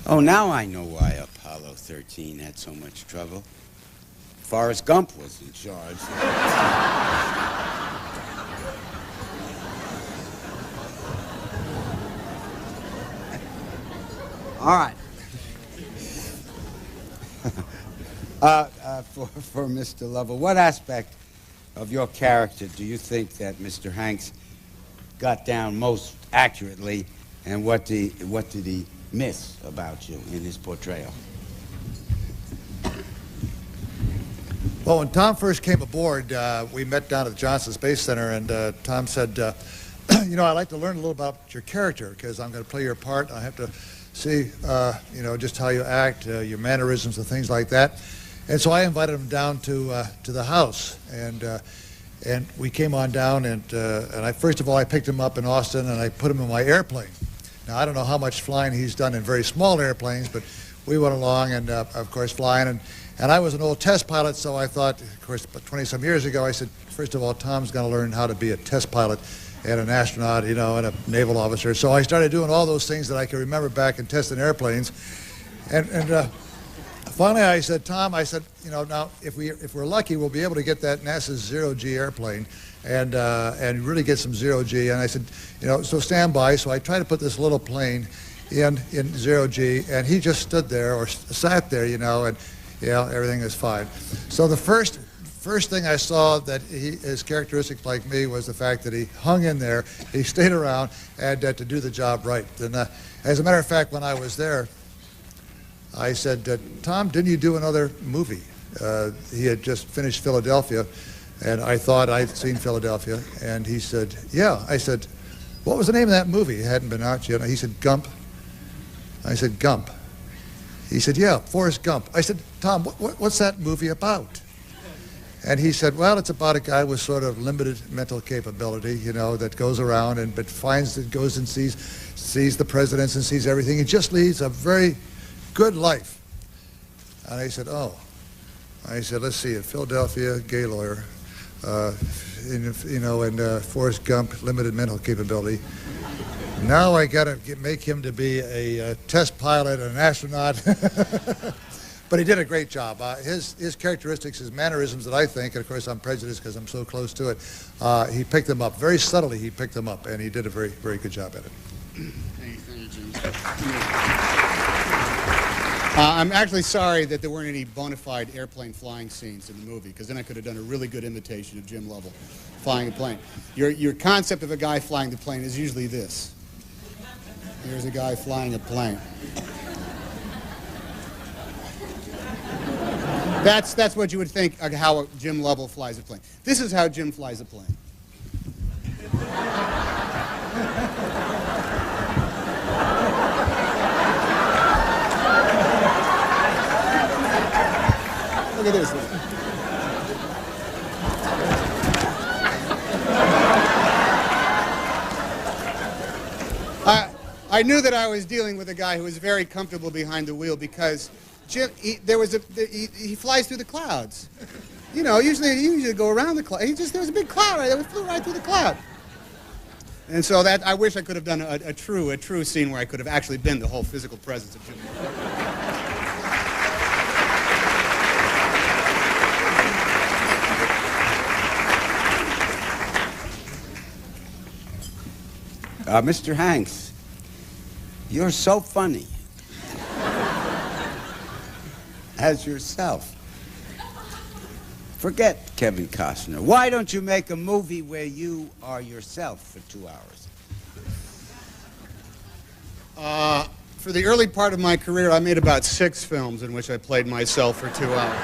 "Oh, now I know why Apollo 13 had so much trouble. Forrest Gump was in charge." All right. For Mr. Lovell, what aspect of your character do you think that Mr. Hanks got down most accurately, and what did he miss about you in his portrayal? Well, when Tom first came aboard, we met down at the Johnson Space Center, and Tom said, you know, I'd like to learn a little about your character, because I'm going to play your part. I have to see, you know, just how you act, your mannerisms and things like that. And so I invited him down to the house, and we came on down, and first of all, I picked him up in Austin, and I put him in my airplane. Now, I don't know how much flying he's done in very small airplanes, but we went along, and of course, flying, and I was an old test pilot, so I thought, of course, 20-some years ago, I said, first of all, Tom's going to learn how to be a test pilot and an astronaut, you know, and a naval officer. So I started doing all those things that I can remember back in testing airplanes, and finally I said, Tom, I said, you know, now if we're lucky, we'll be able to get that NASA's zero-G airplane and really get some zero-G. And I said, you know, so stand by. So I tried to put this little plane in zero-G, and he just stood there or sat there, you know, and yeah, everything is fine. So the first thing I saw that his characteristics like me was the fact that he hung in there, he stayed around, and to do the job right. And as a matter of fact, when I was there, I said, Tom, didn't you do another movie? He had just finished Philadelphia, and I thought I'd seen Philadelphia, and he said, yeah. I said, what was the name of that movie? It hadn't been out yet. He said, Gump. I said, Gump. He said, yeah, Forrest Gump. I said, Tom, what's that movie about? And he said, well, it's about a guy with sort of limited mental capability, you know, that goes around but finds that goes and sees the presidents and sees everything. He just leads a very good life. And I said, oh. I said, let's see it. Philadelphia, gay lawyer, you know, and Forrest Gump, limited mental capability. Now I got to make him to be a test pilot, an astronaut. But he did a great job. His characteristics, his mannerisms that I think, and of course I'm prejudiced because I'm so close to it, he picked them up. Very subtly he picked them up, and he did a very, very good job at it. Thank you, Jim. I'm actually sorry that there weren't any bona fide airplane flying scenes in the movie, because then I could have done a really good imitation of Jim Lovell flying a plane. Your concept of a guy flying the plane is usually this. Here's a guy flying a plane. That's what you would think of how Jim Lovell flies a plane. This is how Jim flies a plane. Look at this one. I knew that I was dealing with a guy who was very comfortable behind the wheel because Jim, he flies through the clouds. You know, usually go around the cloud. There was a big cloud right there. We flew right through the cloud. And so that I wish I could have done a true scene where I could have actually been the whole physical presence of Jim. Mr. Hanks, you're so funny as yourself. Forget Kevin Costner. Why don't you make a movie where you are yourself for 2 hours? For the early part of my career, I made about 6 films in which I played myself for 2 hours.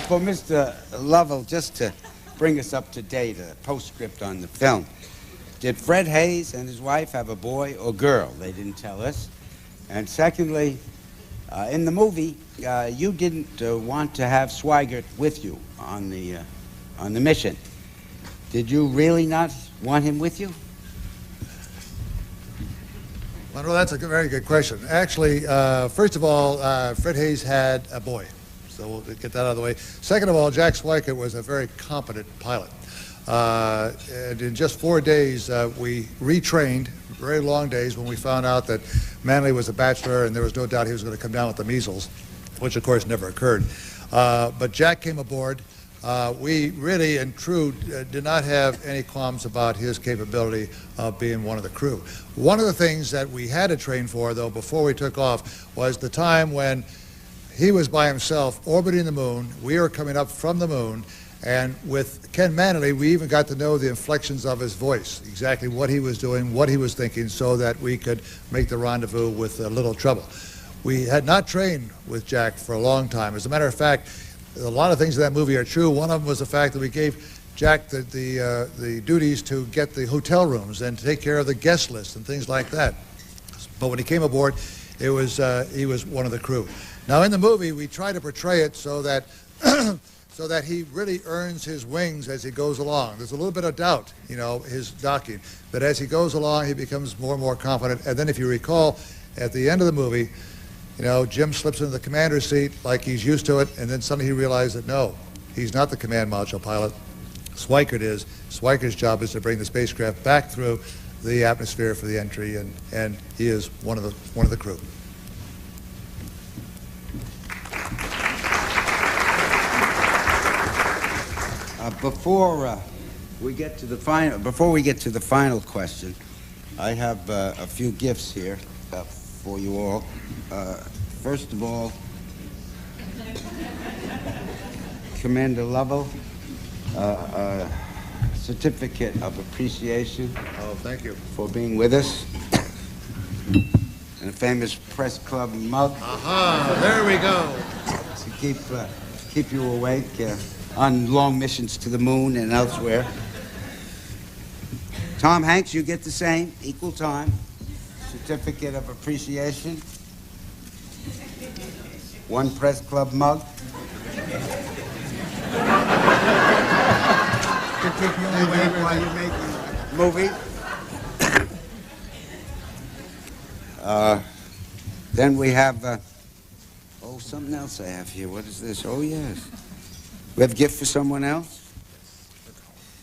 For Mr. Lovell, just to bring us up to date, a postscript on the film. Did Fred Haise and his wife have a boy or girl? They didn't tell us. And secondly, in the movie, you didn't want to have Swigert with you on the mission. Did you really not want him with you? Well, that's a very good question. Actually, first of all, Fred Haise had a boy. So we'll get that out of the way. Second of all, Jack Swigert was a very competent pilot. And in just 4 days, we retrained, very long days, when we found out that Manley was a bachelor and there was no doubt he was going to come down with the measles, which of course never occurred. But Jack came aboard. We really and true did not have any qualms about his capability of being one of the crew. One of the things that we had to train for, though, before we took off, was the time when he was by himself orbiting the moon. We were coming up from the moon, and with Ken Manley, we even got to know the inflections of his voice, exactly what he was doing, what he was thinking, so that we could make the rendezvous with little trouble. We had not trained with Jack for a long time. As a matter of fact, a lot of things in that movie are true. One of them was the fact that we gave Jack the duties to get the hotel rooms and to take care of the guest list and things like that. But when he came aboard, he was one of the crew. Now, in the movie, we try to portray it so that so that he really earns his wings as he goes along. There's a little bit of doubt, you know, his docking. But as he goes along, he becomes more and more confident. And then if you recall, at the end of the movie, you know, Jim slips into the commander's seat like he's used to it, and then suddenly he realized that, no, he's not the command module pilot. Swigert is. Swigert's job is to bring the spacecraft back through the atmosphere for the entry, and he is one of the crew. Before we get to the final question, I have a few gifts here for you all. First of all, Commander Lovell, a certificate of appreciation. Oh, thank you. For being with us, and a famous press club mug. Aha! There we go. To keep you awake on long missions to the moon and elsewhere. Tom Hanks, you get the same, equal time. Certificate of appreciation. One press club mug. To keep you awake while you're making movies. Then we have, something else I have here. What is this? Oh, yes. We have a gift for someone else.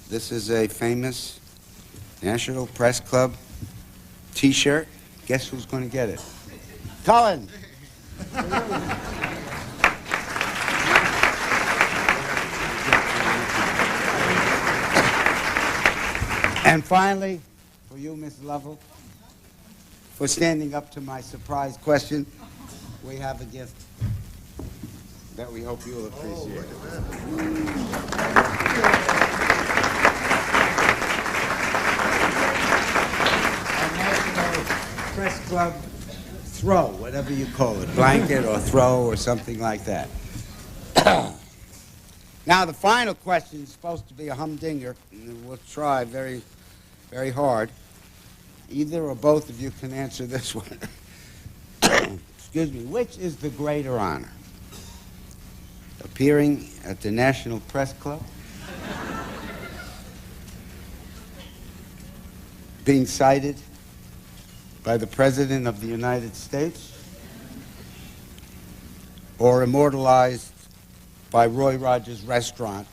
This is a famous National Press Club T-shirt. Guess who's going to get it? Colin! And finally, for you, Miss Lovell, for standing up to my surprise question, we have a gift that we hope you'll appreciate. Oh, look at that. A National Press Club throw, whatever you call it, blanket or throw or something like that. Now, the final question is supposed to be a humdinger, and we'll try very, very hard. Either or both of you can answer this one. Excuse me. Which is the greater honor? appearing at the National Press Club, being cited by the President of the United States, or immortalized by Roy Rogers Restaurant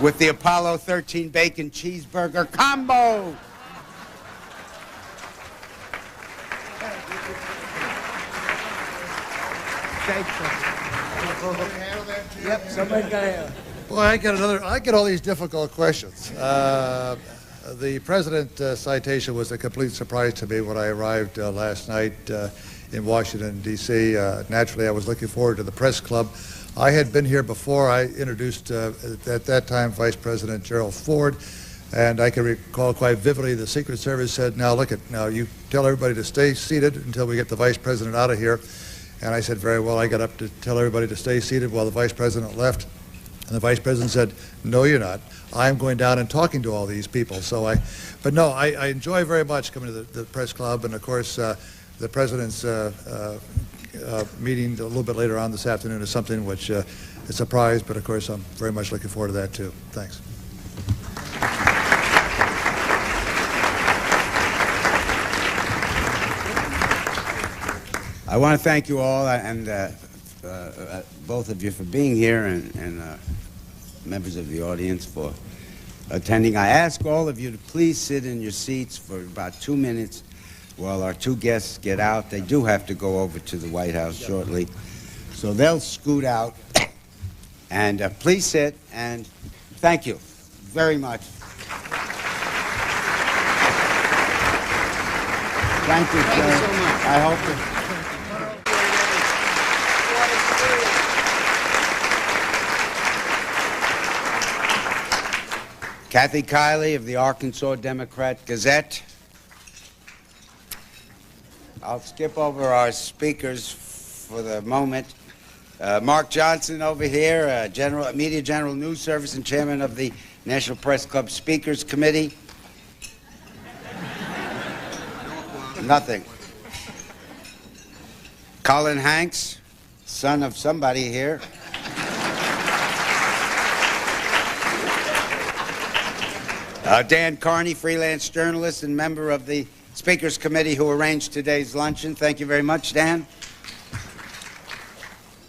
with the Apollo 13 bacon cheeseburger combo. Yep, somebody's got to. Boy, I get all these difficult questions. The president citation was a complete surprise to me when I arrived last night in Washington, D.C. Naturally, I was looking forward to the press club. I had been here before. I introduced, at that time, Vice President Gerald Ford, and I can recall quite vividly the Secret Service said, now you tell everybody to stay seated until we get the Vice President out of here. And I said, very well. I got up to tell everybody to stay seated while the Vice President left. And the Vice President said, no, you're not. I'm going down and talking to all these people. But no, I enjoy very much coming to the press club. And of course, the President's meeting a little bit later on this afternoon is something which is a surprise, but of course, I'm very much looking forward to that too. Thanks. I want to thank you all and both of you for being here and members of the audience for attending. I ask all of you to please sit in your seats for about 2 minutes while our two guests get out. They do have to go over to the White House shortly, so they'll scoot out. And please sit, and thank you very much. Thank you, sir. Thank you so much. I hope that Kathy Kiley of the Arkansas Democrat Gazette. I'll skip over our speakers for the moment. Mark Johnson over here, Media General News Service and Chairman of the National Press Club Speakers Committee. Nothing. Colin Hanks, son of somebody here. Dan Carney, freelance journalist and member of the Speakers Committee who arranged today's luncheon. Thank you very much, Dan.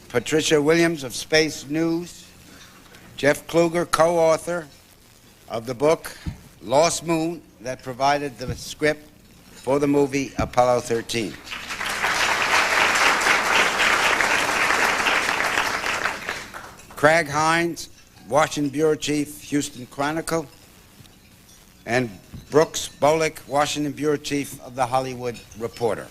Patricia Williams of Space News. Jeff Kluger, co-author of the book Lost Moon that provided the script for the movie Apollo 13. Craig Hines, Washington Bureau Chief, Houston Chronicle. And Brooks Bolick, Washington Bureau Chief of The Hollywood Reporter.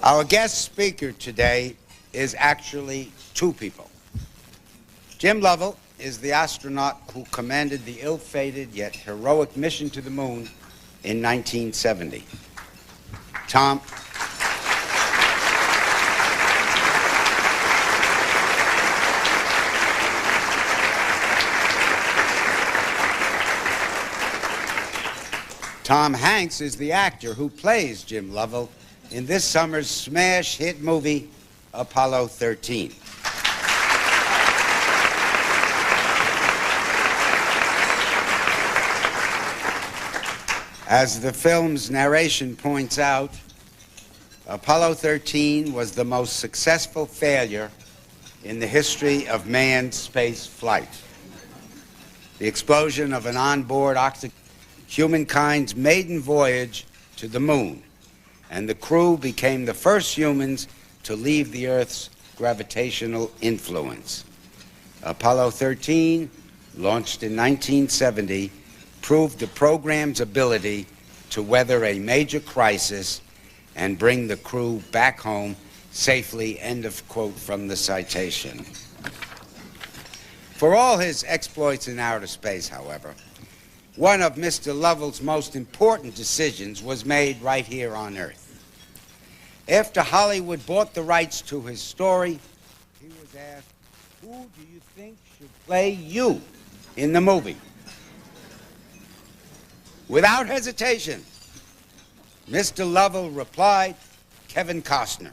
Our guest speaker today is actually two people. Jim Lovell is the astronaut who commanded the ill-fated yet heroic mission to the moon in 1970. Tom Hanks is the actor who plays Jim Lovell in this summer's smash hit movie, Apollo 13. As the film's narration points out, Apollo 13 was the most successful failure in the history of manned space flight. The explosion of an onboard humankind's maiden voyage to the moon, and the crew became the first humans to leave the Earth's gravitational influence. Apollo 13, launched in 1970, proved the program's ability to weather a major crisis and bring the crew back home safely, end of quote from the citation. For all his exploits in outer space, however, one of Mr. Lovell's most important decisions was made right here on Earth. After Hollywood bought the rights to his story, he was asked, "Who do you think should play you in the movie?" Without hesitation, Mr. Lovell replied, Kevin Costner.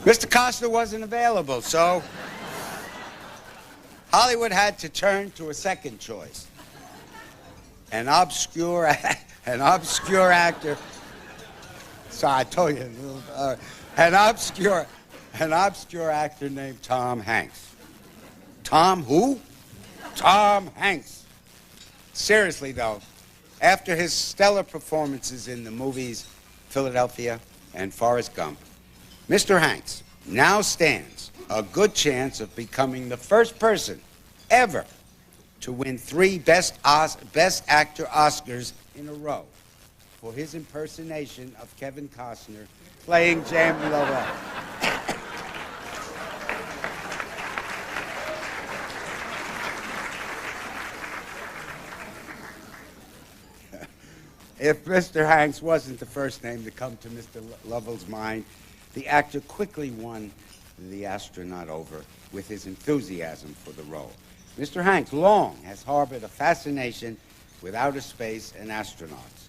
Mr. Costner wasn't available, so Hollywood had to turn to a second choice. An obscure actor. Sorry, I told you. An obscure actor named Tom Hanks. Tom who? Tom Hanks. Seriously, though, after his stellar performances in the movies Philadelphia and Forrest Gump, Mr. Hanks now stands a good chance of becoming the first person ever to win 3 Best Actor Oscars in a row for his impersonation of Kevin Costner playing James Lovell. If Mr. Hanks wasn't the first name to come to Mr. Lovell's mind, the actor quickly won the astronaut over with his enthusiasm for the role. Mr. Hanks long has harbored a fascination with outer space and astronauts.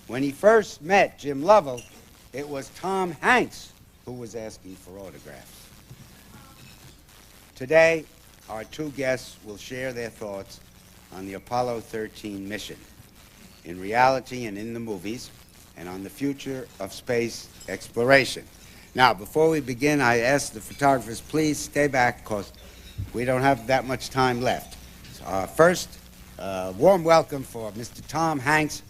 When he first met Jim Lovell, it was Tom Hanks who was asking for autographs. Today, our 2 guests will share their thoughts on the Apollo 13 mission, in reality and in the movies, and on the future of space exploration. Now, before we begin, I ask the photographers, please stay back because we don't have that much time left. First, warm welcome for Mr. Tom Hanks,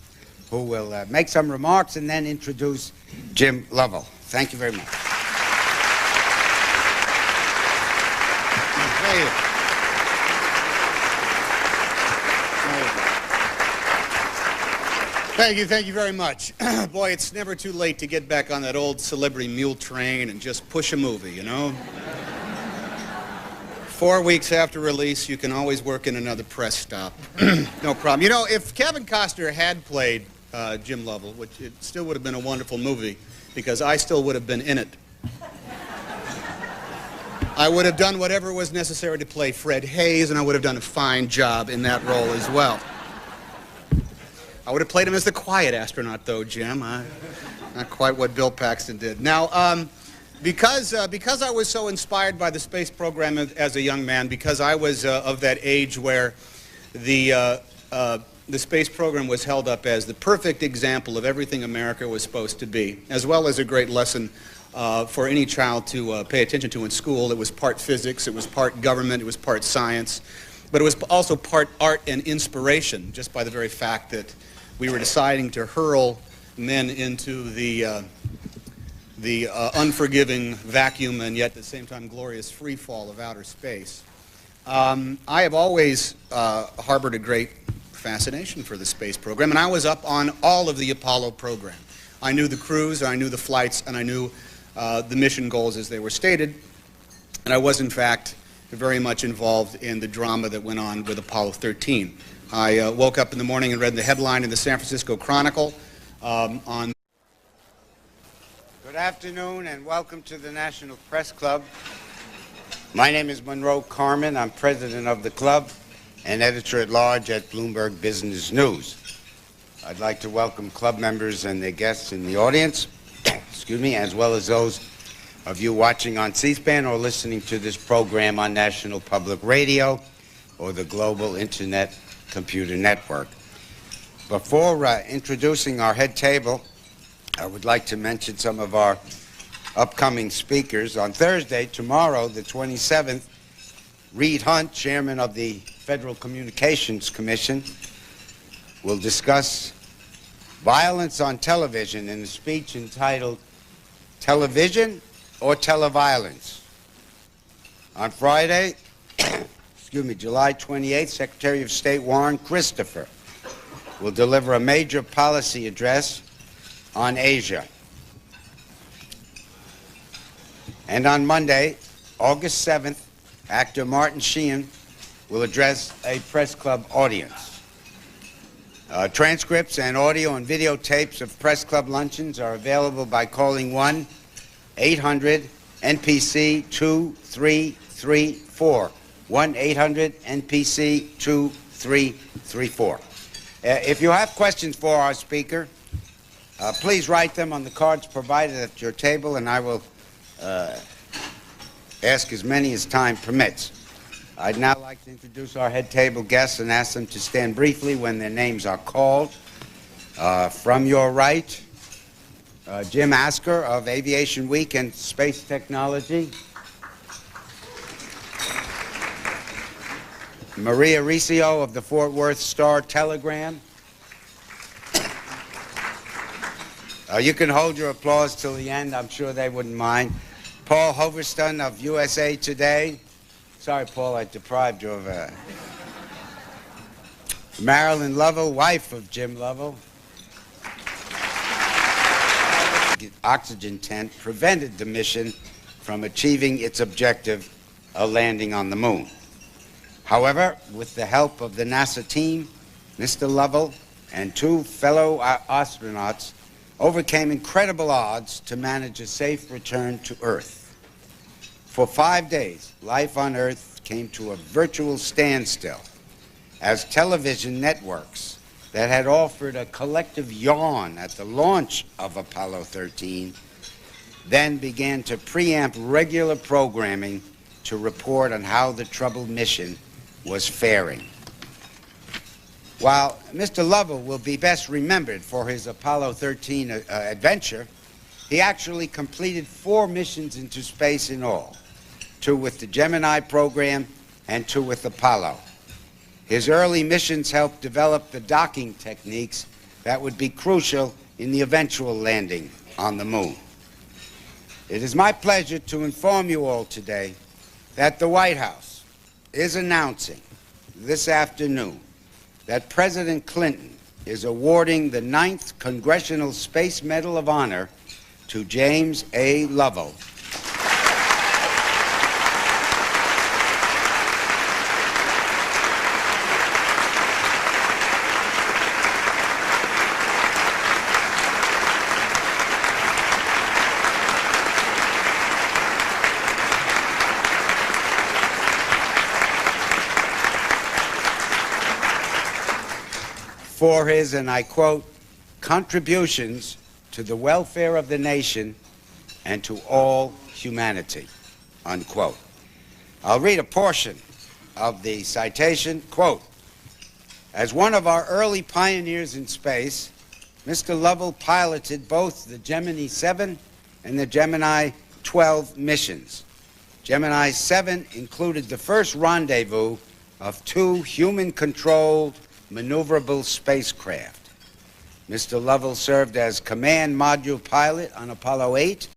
who will make some remarks and then introduce Jim Lovell. Thank you very much. Thank you. Thank you very much. Boy, it's never too late to get back on that old celebrity mule train and just push a movie, you know? 4 weeks after release, you can always work in another press stop. No problem. You know, if Kevin Costner had played Jim Lovell, which it still would have been a wonderful movie, because I still would have been in it. I would have done whatever was necessary to play Fred Haise, and I would have done a fine job in that role as well. I would have played him as the quiet astronaut, though, Jim. Not quite what Bill Paxton did. Now, because I was so inspired by the space program as a young man, because I was of that age where the space program was held up as the perfect example of everything America was supposed to be, as well as a great lesson for any child to pay attention to in school. It was part physics, it was part government, it was part science, but it was also part art and inspiration, just by the very fact that we were deciding to hurl men into the unforgiving vacuum and yet at the same time glorious free fall of outer space. I have always harbored a great fascination for the space program, and I was up on all of the Apollo program. I knew the crews, I knew the flights, and I knew the mission goals as they were stated, and I was in fact very much involved in the drama that went on with Apollo 13. I woke up in the morning and read the headline in the San Francisco Chronicle on... Good afternoon and welcome to the National Press Club. My name is Monroe Carmen. I'm president of the club and editor-at-large at Bloomberg Business News. I'd like to welcome club members and their guests in the audience, excuse me, as well as those of you watching on C-SPAN or listening to this program on National Public Radio or the Global Internet Computer Network. Before introducing our head table, I would like to mention some of our upcoming speakers. On Thursday, tomorrow, the 27th, Reed Hunt, chairman of the Federal Communications Commission, will discuss violence on television in a speech entitled Television or Televiolence. On Friday, July 28th, Secretary of State Warren Christopher will deliver a major policy address on Asia. And on Monday, August 7th, actor Martin Sheen will address a press club audience. Transcripts and audio and videotapes of Press Club luncheons are available by calling 1-800-NPC-2334. 1-800-NPC-2334. If you have questions for our speaker, please write them on the cards provided at your table, and I will ask as many as time permits. I'd now like to introduce our head table guests and ask them to stand briefly when their names are called. From your right, Jim Asker of Aviation Week and Space Technology. Maria Riccio of the Fort Worth Star-Telegram. You can hold your applause till the end. I'm sure they wouldn't mind. Paul Hoverston of USA Today. Sorry, Paul, I deprived you of Marilyn Lovell, wife of Jim Lovell. Oxygen tent prevented the mission from achieving its objective of landing on the moon. However, with the help of the NASA team, Mr. Lovell and two fellow astronauts overcame incredible odds to manage a safe return to Earth. For 5 days, life on Earth came to a virtual standstill as television networks that had offered a collective yawn at the launch of Apollo 13 then began to preempt regular programming to report on how the troubled mission was faring. While Mr. Lovell will be best remembered for his Apollo 13 adventure, he actually completed 4 missions into space in all, 2 with the Gemini program and 2 with Apollo. His early missions helped develop the docking techniques that would be crucial in the eventual landing on the moon. It is my pleasure to inform you all today that the White House is announcing this afternoon that President Clinton is awarding the 9th Congressional Space Medal of Honor to James A. Lovell. For his, and I quote, contributions to the welfare of the nation and to all humanity, unquote. I'll read a portion of the citation, quote, as one of our early pioneers in space, Mr. Lovell piloted both the Gemini 7 and the Gemini 12 missions. Gemini 7 included the first rendezvous of 2 human-controlled maneuverable spacecraft. Mr. Lovell served as command module pilot on Apollo 8